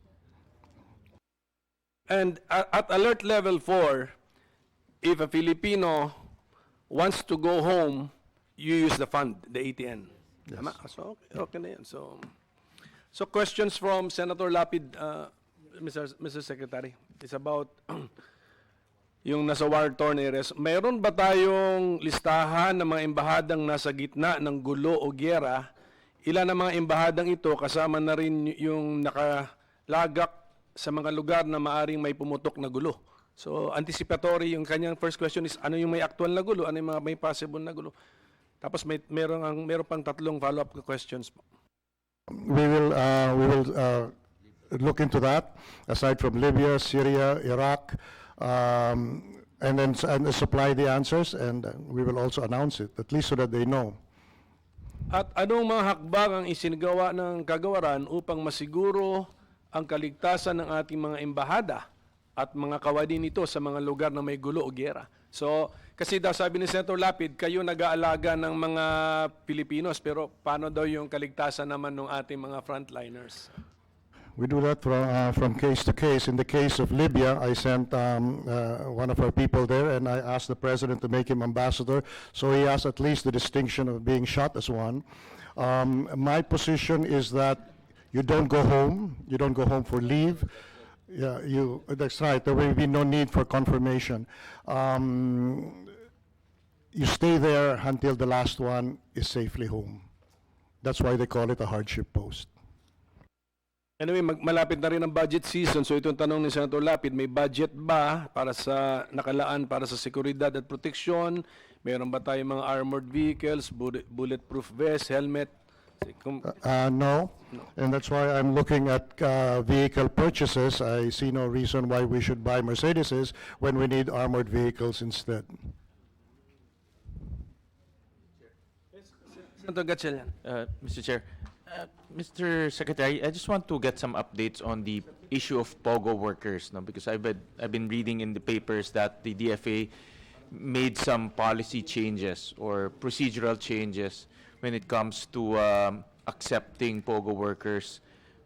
And at alert level 4, if a Filipino wants to go home, you use the fund, the ATN. Yes. Tama? So, okay na yan. So questions from Senator Lapid, Mr. Secretary. It's about yung nasa war-torn areas. Mayroon ba tayong listahan ng mga embahadang nasa gitna ng gulo o gyera? Ilan ang mga embahadang ito kasama na rin yung nakalagak sa mga lugar na maaring may pumutok na gulo? So, anticipatory, yung kanyang first question is, ano yung may actual na gulo? Ano yung mga may possible na gulo? Tapos meron pang tatlong follow-up questions po. We will look into that, aside from Libya, Syria, Iraq, and then supply the answers, and we will also announce it, at least so that they know. At anong mga hakbang ang isinagawa ng kagawaran upang masiguro ang kaligtasan ng ating mga embahada at mga kawani nito sa mga lugar na may gulo o gyera? So, kasi daw sabi ni Senator Lapid, kayo nag-aalaga ng mga Pilipinos, pero paano daw yung kaligtasan naman ng ating mga frontliners? We do that from case to case. In the case of Libya, I sent one of our people there, and I asked the president to make him ambassador, so he has at least the distinction of being shot as one. My position is that you don't go home. You don't go home for leave. Yeah, that's right. There will be no need for confirmation. You stay there until the last one is safely home. That's why they call it a hardship post. Anyway, malapit na rin ang budget season. So itong tanong ni Senator Lapid, may budget ba para sa nakalaan para sa seguridad at proteksyon? Meron ba tayong mga armored vehicles, bulletproof vest, helmet? No, and that's why I'm looking at vehicle purchases. I see no reason why we should buy Mercedeses when we need armored vehicles instead. Senator Gatchalian. Mr. Chair, Mr. Secretary, I just want to get some updates on the issue of POGO workers, no? Because I've been reading in the papers that the DFA made some policy changes or procedural changes when it comes to accepting POGO workers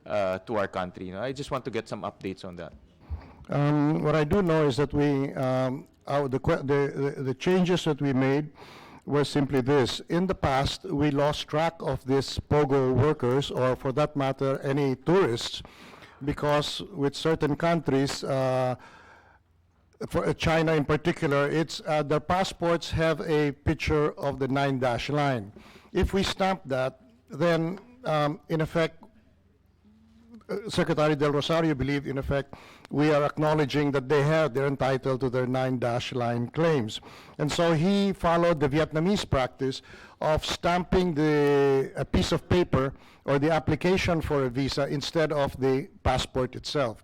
to our country. I just want to get some updates on that. What I do know is that the changes that we made were simply this. In the past, we lost track of these POGO workers, or for that matter, any tourists, because with certain countries, for China in particular, it's their passports have a picture of the 9-dash line. If we stamp that, then in effect, Secretary Del Rosario believed, in effect, we are acknowledging that they're entitled to their 9-dash line claims. And so he followed the Vietnamese practice of stamping a piece of paper or the application for a visa instead of the passport itself.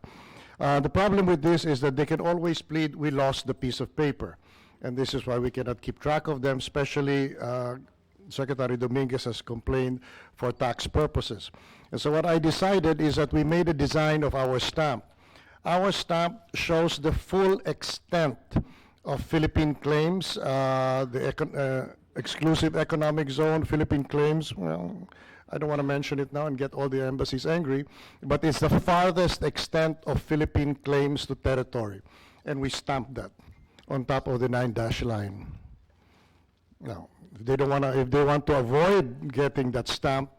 The problem with this is that they can always plead, we lost the piece of paper. And this is why we cannot keep track of them, especially Secretary Dominguez has complained for tax purposes. And so what I decided is that we made a design of our stamp. Our stamp shows the full extent of Philippine claims, the exclusive economic zone, Philippine claims. Well, I don't want to mention it now and get all the embassies angry, but it's the farthest extent of Philippine claims to territory. And we stamped that on top of the 9-dash line. Now, if they want to avoid getting that stamp,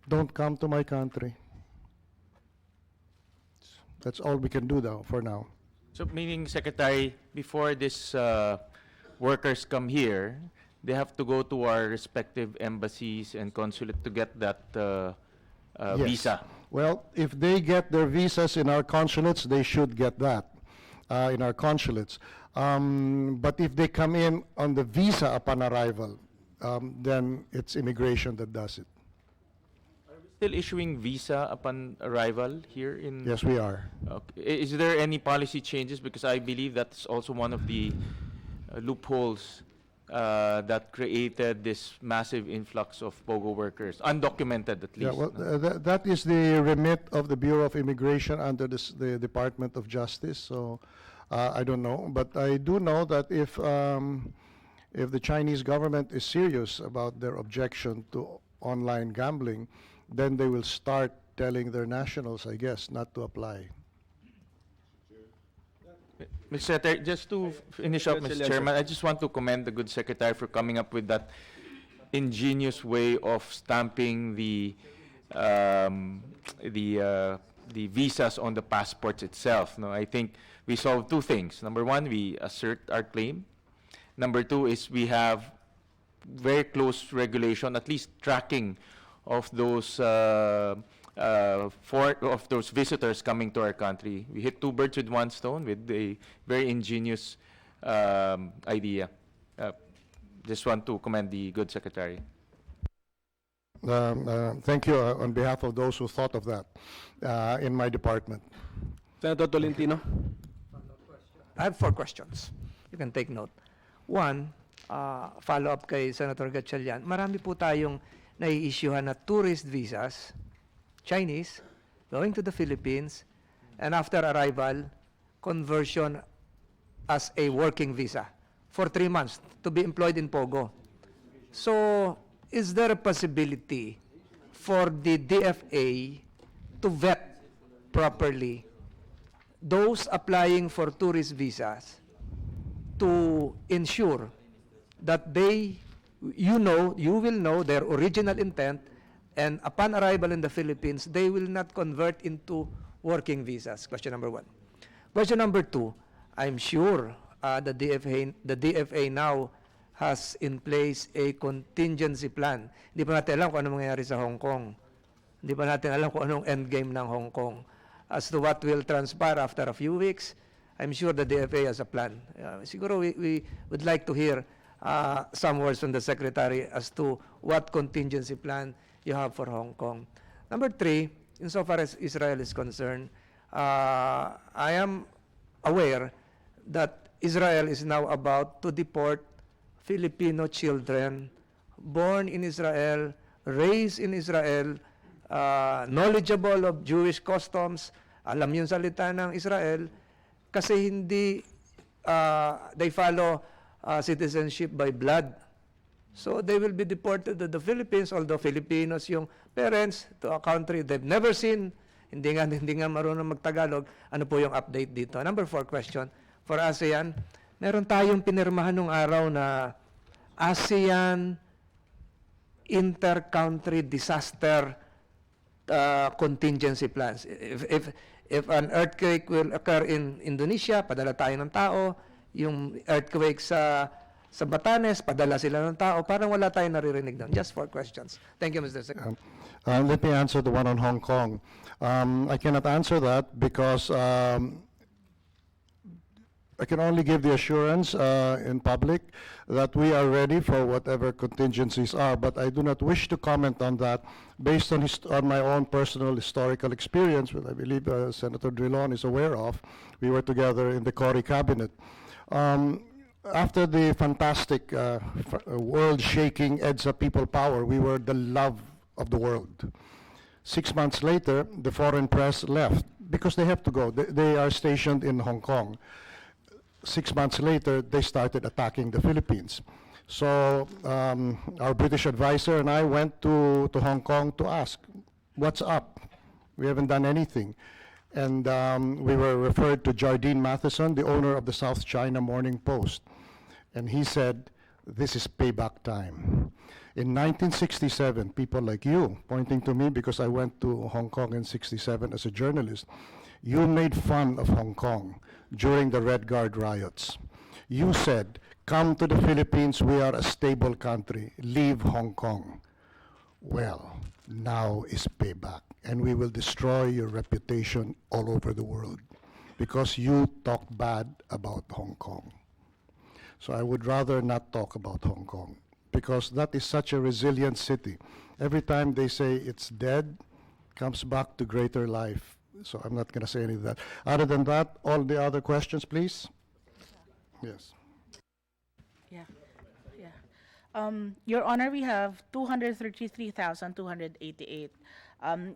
don't come to my country. That's all we can do now, for now. So meaning, Secretary, before these workers come here, they have to go to our respective embassies and consulate to get that Yes. visa. Well, if they get their visas in our consulates, they should get that in our consulates. But if they come in on the visa upon arrival, then it's immigration that does it. Still issuing visa upon arrival here in... Yes, we are. Okay. Is there any policy changes? Because I believe that's also one of the loopholes that created this massive influx of POGO workers, undocumented at least. Yeah, well, that is the remit of the Bureau of Immigration under the Department of Justice. So I don't know, but I do know that if the Chinese government is serious about their objection to online gambling, then they will start telling their nationals, I guess, not to apply. Mr. Secretary, just to finish up, Mr. Chairman, I just want to commend the good secretary for coming up with that ingenious way of stamping the visas on the passports itself. No, I think we solved two things. Number one, we assert our claim. Number two is we have very close regulation, at least tracking of those visitors coming to our country. We hit two birds with one stone with a very ingenious idea. Just want to commend the good secretary. Thank you on behalf of those who thought of that in my department. Senator Tolentino. I have 4 questions. You can take note. One, follow-up kay Senator Gatchalian. Marami po tayong nai-issuehan na tourist visas, Chinese, going to the Philippines, and after arrival, conversion as a working visa for 3 months to be employed in POGO. So, is there a possibility for the DFA to vet properly those applying for tourist visas to ensure that you will know their original intent, and upon arrival in the Philippines, they will not convert into working visas? Question number 1. Question number 2, I'm sure the DFA now has in place a contingency plan. Hindi pa natin alam kung ano mangyayari sa Hong Kong. Hindi pa natin alam kung anong endgame ng Hong Kong. As to what will transpire after a few weeks, I'm sure the DFA has a plan. Siguro we would like to hear some words from the Secretary as to what contingency plan you have for Hong Kong. Number 3, insofar as Israel is concerned, I am aware that Israel is now about to deport Filipino children born in Israel, raised in Israel, knowledgeable of Jewish customs, alam yung salita ng Israel, kasi hindi they follow citizenship by blood. So they will be deported to the Philippines, although Filipinos yung parents, to a country they've never seen. Hindi nga marunong magtagalog. Ano po yung update dito? Number 4 question. For ASEAN, meron tayong pinirmahan nung araw na ASEAN Inter-Country Disaster Contingency Plans. If an earthquake will occur in Indonesia, padala tayo ng tao. Yung earthquake sa Batanes, padala sila ng tao. Parang wala tayong naririnig doon. Just 4 questions. Thank you, Mr. Secretary. Let me answer the one on Hong Kong. I cannot answer that because I can only give the assurance in public that we are ready for whatever contingencies are, but I do not wish to comment on that based on my own personal historical experience, which I believe Senator Drilon is aware of. We were together in the Cory cabinet. After the fantastic world-shaking EDSA People Power, we were the love of the world. 6 months later, the foreign press left because they have to go. They are stationed in Hong Kong. 6 months later, they started attacking the Philippines. So our British advisor and I went to Hong Kong to ask, what's up? We haven't done anything. And we were referred to Jardine Matheson, the owner of the South China Morning Post. And he said, this is payback time. In 1967, people like you, pointing to me because I went to Hong Kong in 67 as a journalist, you made fun of Hong Kong during the Red Guard riots. You said, come to the Philippines, we are a stable country, leave Hong Kong. Well, now is payback, and we will destroy your reputation all over the world because you talk bad about Hong Kong. So I would rather not talk about Hong Kong because that is such a resilient city. Every time they say it's dead, comes back to greater life. So I'm not going to say any of that. Other than that, all the other questions, please. Yes. Yeah. Your Honor, we have 233,288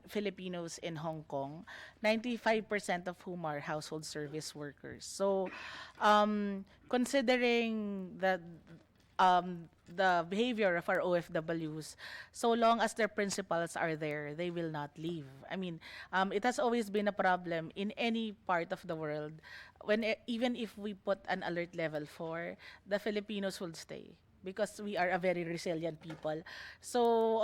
Filipinos in Hong Kong, 95% of whom are household service workers. So, considering the behavior of our OFWs, so long as their principals are there, they will not leave. I mean, it has always been a problem in any part of the world. Even if we put an alert level 4, the Filipinos will stay because we are a very resilient people. So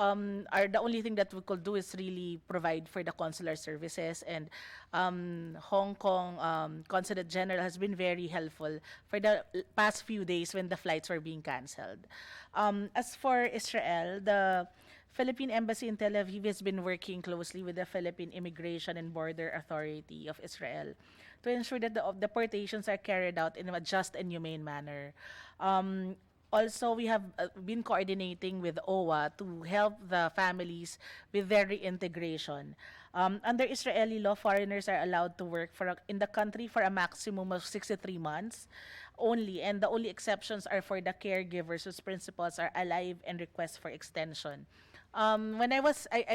the only thing that we could do is really provide for the consular services, and Hong Kong Consulate General has been very helpful for the past few days when the flights were being canceled. As for Israel, the Philippine Embassy in Tel Aviv has been working closely with the Philippine Immigration and Border Authority of Israel to ensure that the deportations are carried out in a just and humane manner. Also, we have been coordinating with OWA to help the families with their reintegration. Under Israeli law, foreigners are allowed to work in the country for a maximum of 63 months only, and the only exceptions are for the caregivers whose principals are alive and request for extension. When I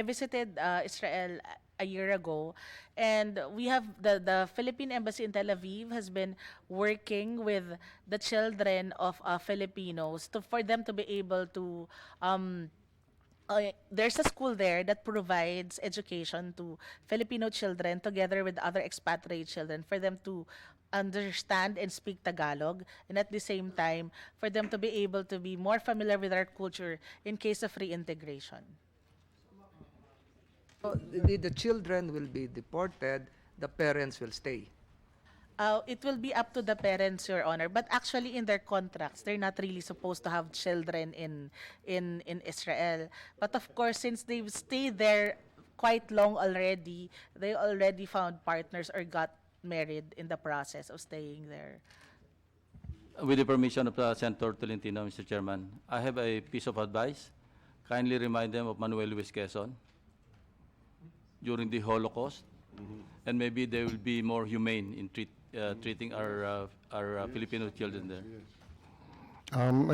visited Israel a year ago, and we have the Philippine Embassy in Tel Aviv has been working with the children of Filipinos for them to be able to there's a school there that provides education to Filipino children together with other expatriate children for them to understand and speak Tagalog, and at the same time for them to be able to be more familiar with our culture in case of reintegration. So the children will be deported, the parents will stay. It will be up to the parents, Your Honor. But actually, in their contracts, they're not really supposed to have children in Israel. But of course, since they've stayed there quite long already, they already found partners or got married in the process of staying there. With the permission of Senator Tolentino, Mr. Chairman, I have a piece of advice. Kindly remind them of Manuel Luis Quezon during the Holocaust, and maybe they will be more humane in treating our Filipino children there.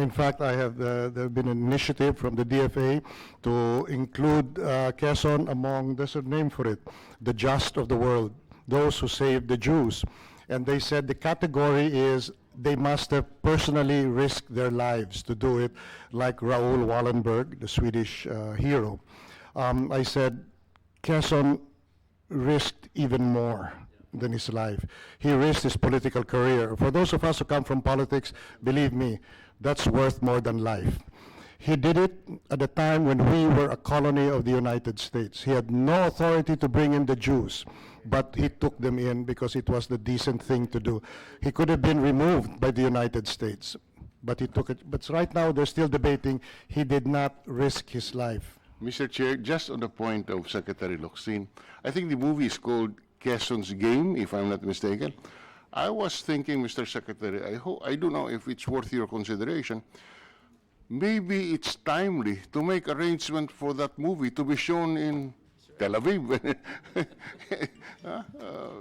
In fact, I have there have been an initiative from the DFA to include Quezon among, there's a name for it, the just of the world. those who saved the Jews. And they said the category is they must have personally risked their lives to do it, like Raoul Wallenberg, the Swedish hero. I said, Quezon risked even more than his life. He risked his political career. For those of us who come from politics, believe me, that's worth more than life. He did it at a time when we were a colony of the United States. He had no authority to bring in the Jews, but he took them in because it was the decent thing to do. He could have been removed by the United States, but he took it. But right now, they're still debating he did not risk his life. Mr. Chair, just on the point of Secretary Locsin, I think the movie is called Quezon's Game, if I'm not mistaken. I was thinking, Mr. Secretary, I don't know if it's worth your consideration. Maybe it's timely to make arrangement for that movie to be shown in Tel Aviv.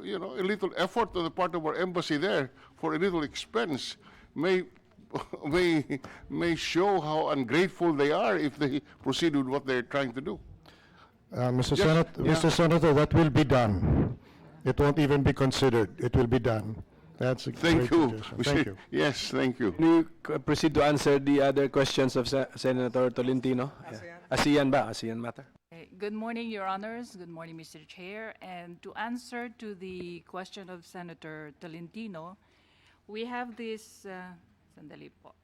You know, a little effort on the part of our embassy there for a little expense may show how ungrateful they are if they proceed with what they're trying to do. Mr. Senator, that will be done. It won't even be considered. It will be done. That's a Thank great you. suggestion. Thank you. Yes, thank you. Can you proceed to answer the other questions of Senator Tolentino? ASEAN ba? ASEAN matter? Good morning, Your Honors. Good morning, Mr. Chair. And to answer to the question of Senator Tolentino, we have this, sandali po,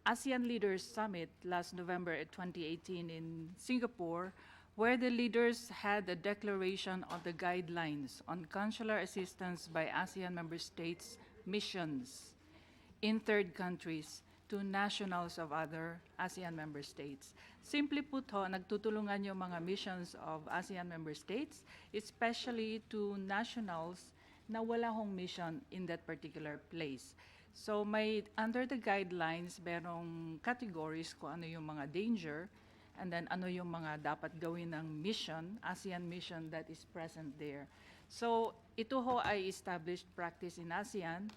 ASEAN Leaders Summit last November 2018 in Singapore, where the leaders had a declaration on the guidelines on consular assistance by ASEAN member states missions in third countries to nationals of other ASEAN member states. Simply put ho, nagtutulungan yung mga missions of ASEAN member states, especially to nationals na wala hong mission in that particular place. So under the guidelines, merong categories kung ano yung mga danger, and then ano yung mga dapat gawin ng mission, ASEAN mission that is present there. So ito ho ay established practice in ASEAN,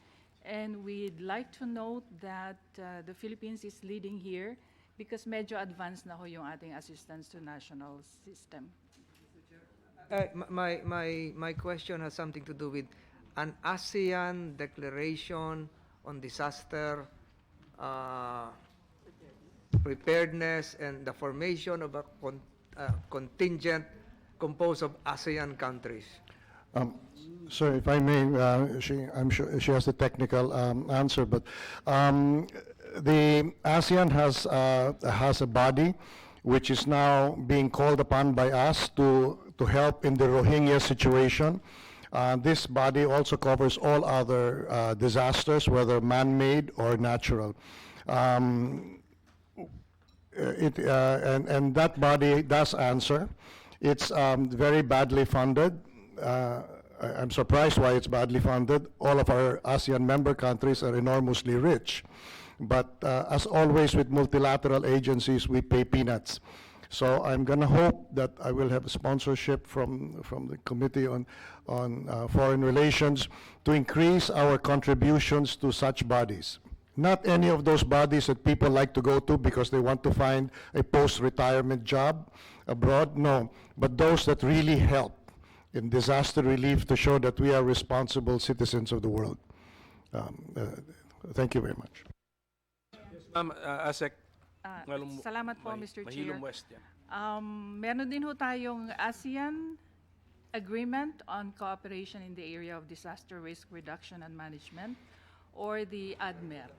and we'd like to note that the Philippines is leading here because medyo advanced na ho yung ating assistance to national system. My question has something to do with an ASEAN declaration on disaster preparedness and the formation of a contingent composed of ASEAN countries. Sir, if I may, I'm sure she has the technical answer, but the ASEAN has a body which is now being called upon by us to help in the Rohingya situation. This body also covers all other disasters, whether man-made or natural. And that body does answer. It's very badly funded. I'm surprised why it's badly funded. All of our ASEAN member countries are enormously rich. But as always with multilateral agencies, we pay peanuts. So I'm going to hope that I will have a sponsorship from the Committee on Foreign Relations to increase our contributions to such bodies. Not any of those bodies that people like to go to because they want to find a post-retirement job abroad, no, but those that really help in disaster relief to show that we are responsible citizens of the world. Thank you very much. Ma'am, ASEC. Salamat po, Mr. Chair. Mahilong West, yan. Meron din ho tayong ASEAN Agreement on Cooperation in the Area of Disaster Risk Reduction and Management, or the ADMER.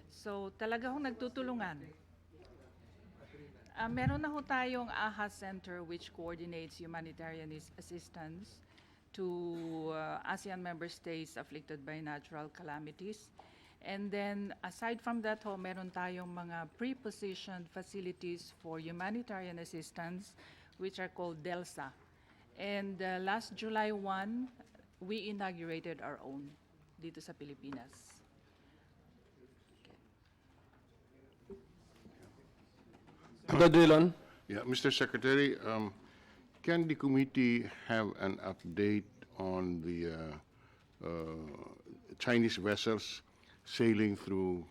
So talaga hong nagtutulungan. Meron na ho tayong AHA Center which coordinates humanitarian assistance to ASEAN member states afflicted by natural calamities. And then aside from that ho, meron tayong mga pre-positioned facilities for humanitarian assistance which are called DELSA. And last July 1, we inaugurated our own dito sa Pilipinas. Drilon. Yeah, Mr. Secretary, can the committee have an update on the Chinese vessels sailing through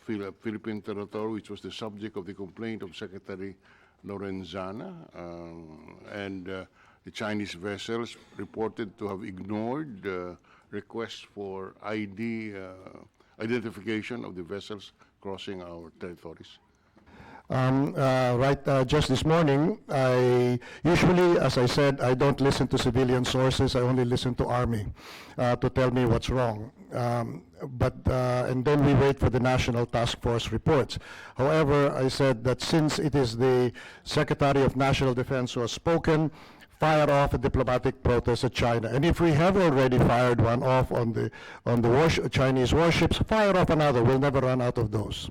Philippine territory, which was the subject of the complaint of Secretary Lorenzana, and the Chinese vessels reported to have ignored requests for identification of the vessels crossing our territories? Just this morning, I usually, as I said, I don't listen to civilian sources. I only listen to Army to tell me what's wrong. And then we wait for the National Task Force reports. However, I said that since it is the Secretary of National Defense who has spoken, fire off a diplomatic protest at China. And if we have already fired one off on the Chinese warships, fire off another. We'll never run out of those.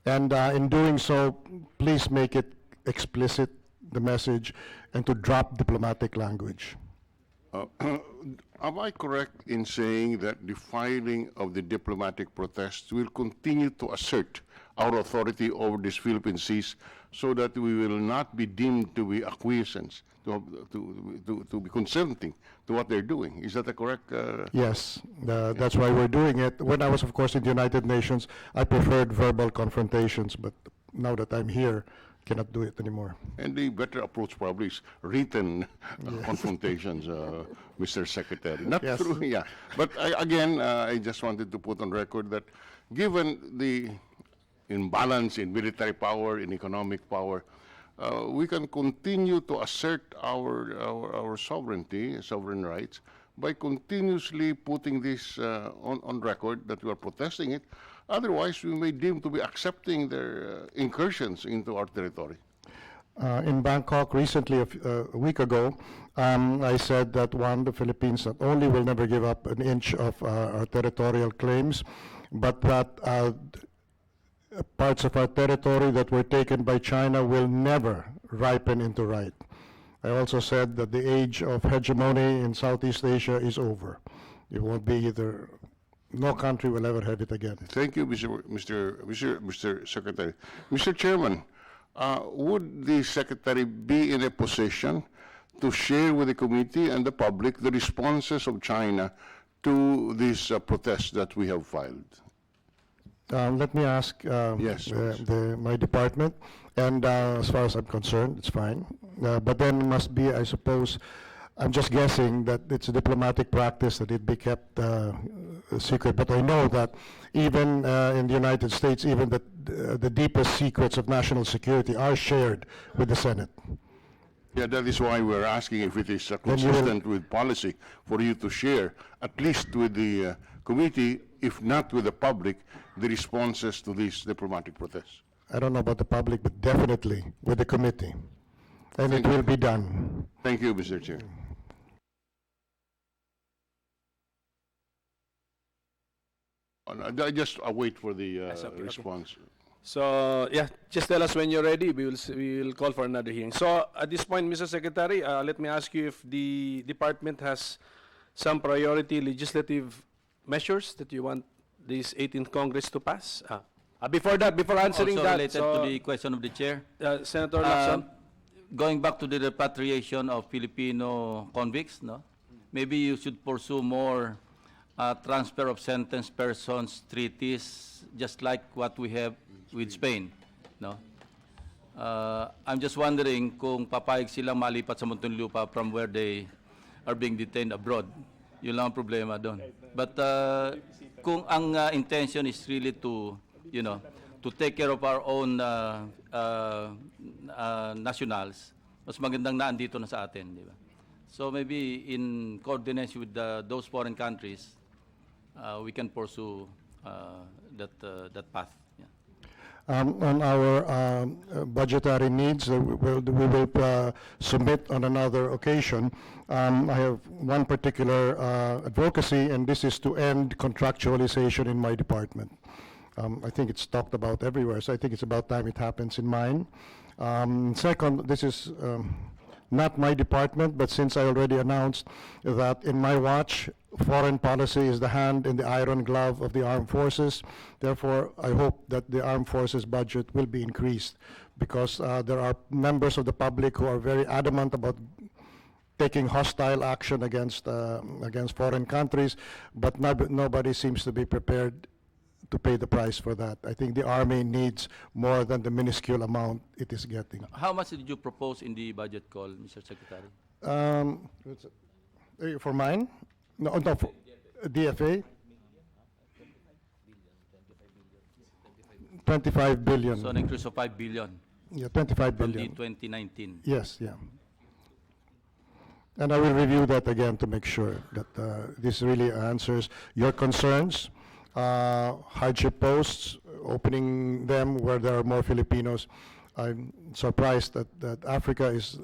And in doing so, please make it explicit, the message, and to drop diplomatic language. Am I correct in saying that the filing of the diplomatic protests will continue to assert our authority over these Philippine seas so that we will not be deemed to be acquiescence, to be consenting to what they're doing? Is that a correct? Yes, that's why we're doing it. When I was, of course, in the United Nations, I preferred verbal confrontations, but now that I'm here, cannot do it anymore. And the better approach probably is written confrontations, Mr. Secretary. Not Yes. through, yeah. But I just wanted to put on record that given the imbalance in military power, in economic power, we can continue to assert our sovereignty, sovereign rights, by continuously putting this on record that we are protesting it. Otherwise, we may deem to be accepting their incursions into our territory. In Bangkok recently, a week ago, I said that the Philippines not only will never give up an inch of our territorial claims, but that parts of our territory that were taken by China will never ripen into right. I also said that the age of hegemony in Southeast Asia is over. It won't be either. No country will ever have it again. Thank you, Mr. Secretary. Mr. Chairman, would the Secretary be in a position to share with the committee and the public the responses of China to these protests that we have filed? Let me ask Yes, my department, and as far as I'm concerned, it's fine. But then it must be, I suppose, I'm just guessing that it's a diplomatic practice that it be kept secret. But I know that even in the United States, even the deepest secrets of national security are shared with the Senate. Yeah, that is why we're asking if it is consistent with policy for you to share, at least with the committee, if not with the public, the responses to these diplomatic protests. I don't know about the public, but definitely with the committee. And it will be done. Thank you, Mr. Chair. I just wait for the okay. response. So, yeah, just tell us when you're ready. We will call for another hearing. So, at this point, Mr. Secretary, let me ask you if the department has some priority legislative measures that you want this 18th Congress to pass. Before answering Also that, related to the question of the chair, Senator Lacson. going back to the repatriation of Filipino convicts, no? Maybe you should pursue more transfer of sentenced persons treaties, just like what we have with Spain, no? I'm just wondering kung papayag silang malipat sa Muntinlupa from where they are being detained abroad. Yun lang ang problema doon. But kung ang intention is really to, to take care of our own nationals, mas magandang naandito na sa atin, di ba? So maybe in coordination with those foreign countries, we can pursue that path. Yeah. On our budgetary needs, we will submit on another occasion. I have one particular advocacy, and this is to end contractualization in my department. I think it's talked about everywhere, so I think it's about time it happens in mine. Second, this is not my department, but since I already announced that in my watch, foreign policy is the hand in the iron glove of the armed forces. Therefore, I hope that the armed forces budget will be increased, because there are members of the public who are very adamant about taking hostile action against foreign countries, but nobody seems to be prepared to pay the price for that. I think the Army needs more than the minuscule amount it is getting. How much did you propose in the budget call, Mr. Secretary? What's it? For mine? No, no, for DFA? 25 billion. So an increase of 5 billion Yeah, 25 from the billion. 2019. Yes, yeah. And I will review that again to make sure that this really answers your concerns. Hardship posts, opening them where there are more Filipinos. I'm surprised that Africa is,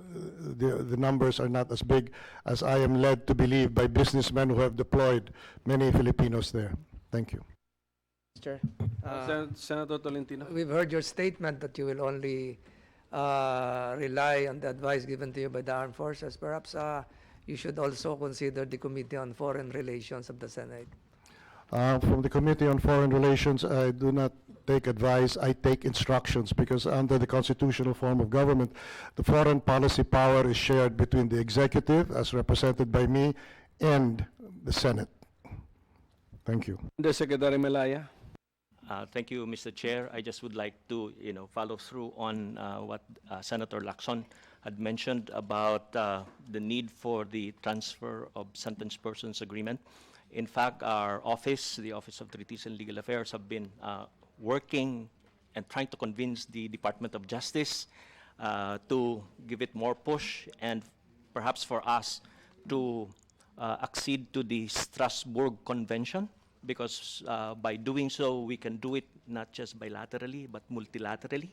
the numbers are not as big as I am led to believe by businessmen who have deployed many Filipinos there. Thank you. Mr. Senator Tolentino. We've heard your statement that you will only rely on the advice given to you by the armed forces. Perhaps you should also consider the Committee on Foreign Relations of the Senate. From the Committee on Foreign Relations, I do not take advice, I take instructions, because under the constitutional form of government, the foreign policy power is shared between the executive, as represented by me, and the Senate. Thank you. Undersecretary Melaya. Thank you, Mr. Chair. I just would like to, follow through on what Senator Lacson had mentioned about the need for the transfer of sentenced persons agreement. In fact, our office, the Office of Treaties and Legal Affairs, have been working and trying to convince the Department of Justice to give it more push and perhaps for us to accede to the Strasbourg Convention, because by doing so, we can do it not just bilaterally, but multilaterally.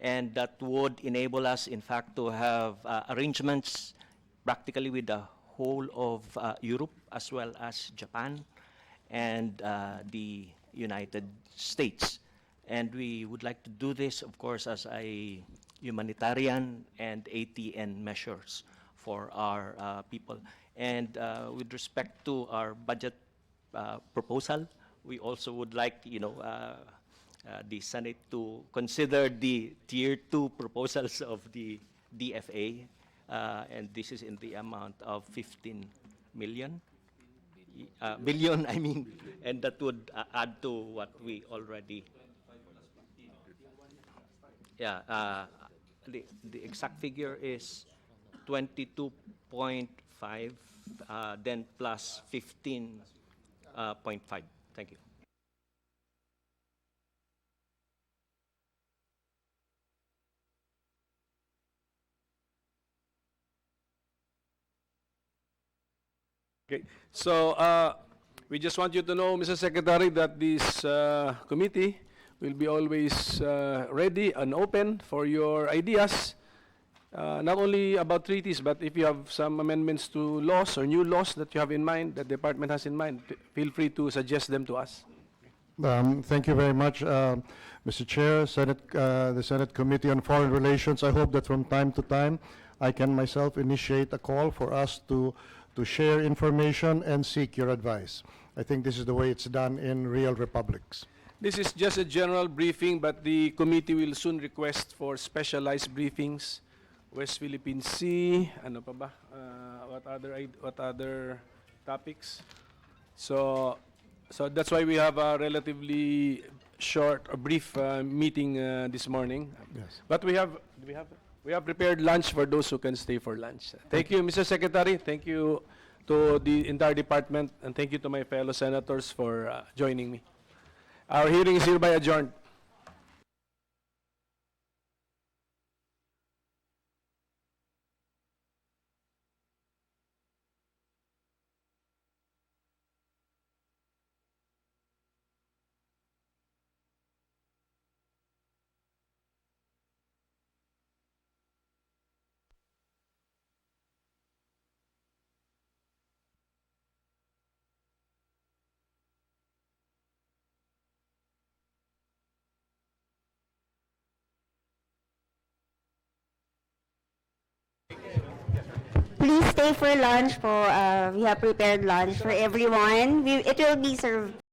And that would enable us, in fact, to have arrangements practically with the whole of Europe, as well as Japan and the United States. And we would like to do this, of course, as a humanitarian and ATN measures for our people. And with respect to our budget proposal, we also would like, the Senate to consider the Tier 2 proposals of the DFA, and this is in the amount of 15 million. Billion, I mean, and that would add to what we already. Yeah, the exact figure is 22.5, then plus 15.5. Thank you. Okay, so we just want you to know, Mr. Secretary, that this committee will be always ready and open for your ideas, not only about treaties, but if you have some amendments to laws or new laws that you have in mind, that the department has in mind, feel free to suggest them to us. Thank you very much, Mr. Chair, the Senate Committee on Foreign Relations. I hope that from time to time, I can myself initiate a call for us to share information and seek your advice. I think this is the way it's done in real republics. This is just a general briefing, but the committee will soon request for specialized briefings. West Philippine Sea, ano pa ba? What other topics? So that's why we have a relatively short, a brief meeting this morning. Yes. But we have prepared lunch for those who can stay for lunch. Thank you, Mr. Secretary. Thank you to the entire department, and thank you to my fellow senators for joining me. Our hearing is hereby adjourned. Please stay for lunch. We have prepared lunch for everyone. It will be served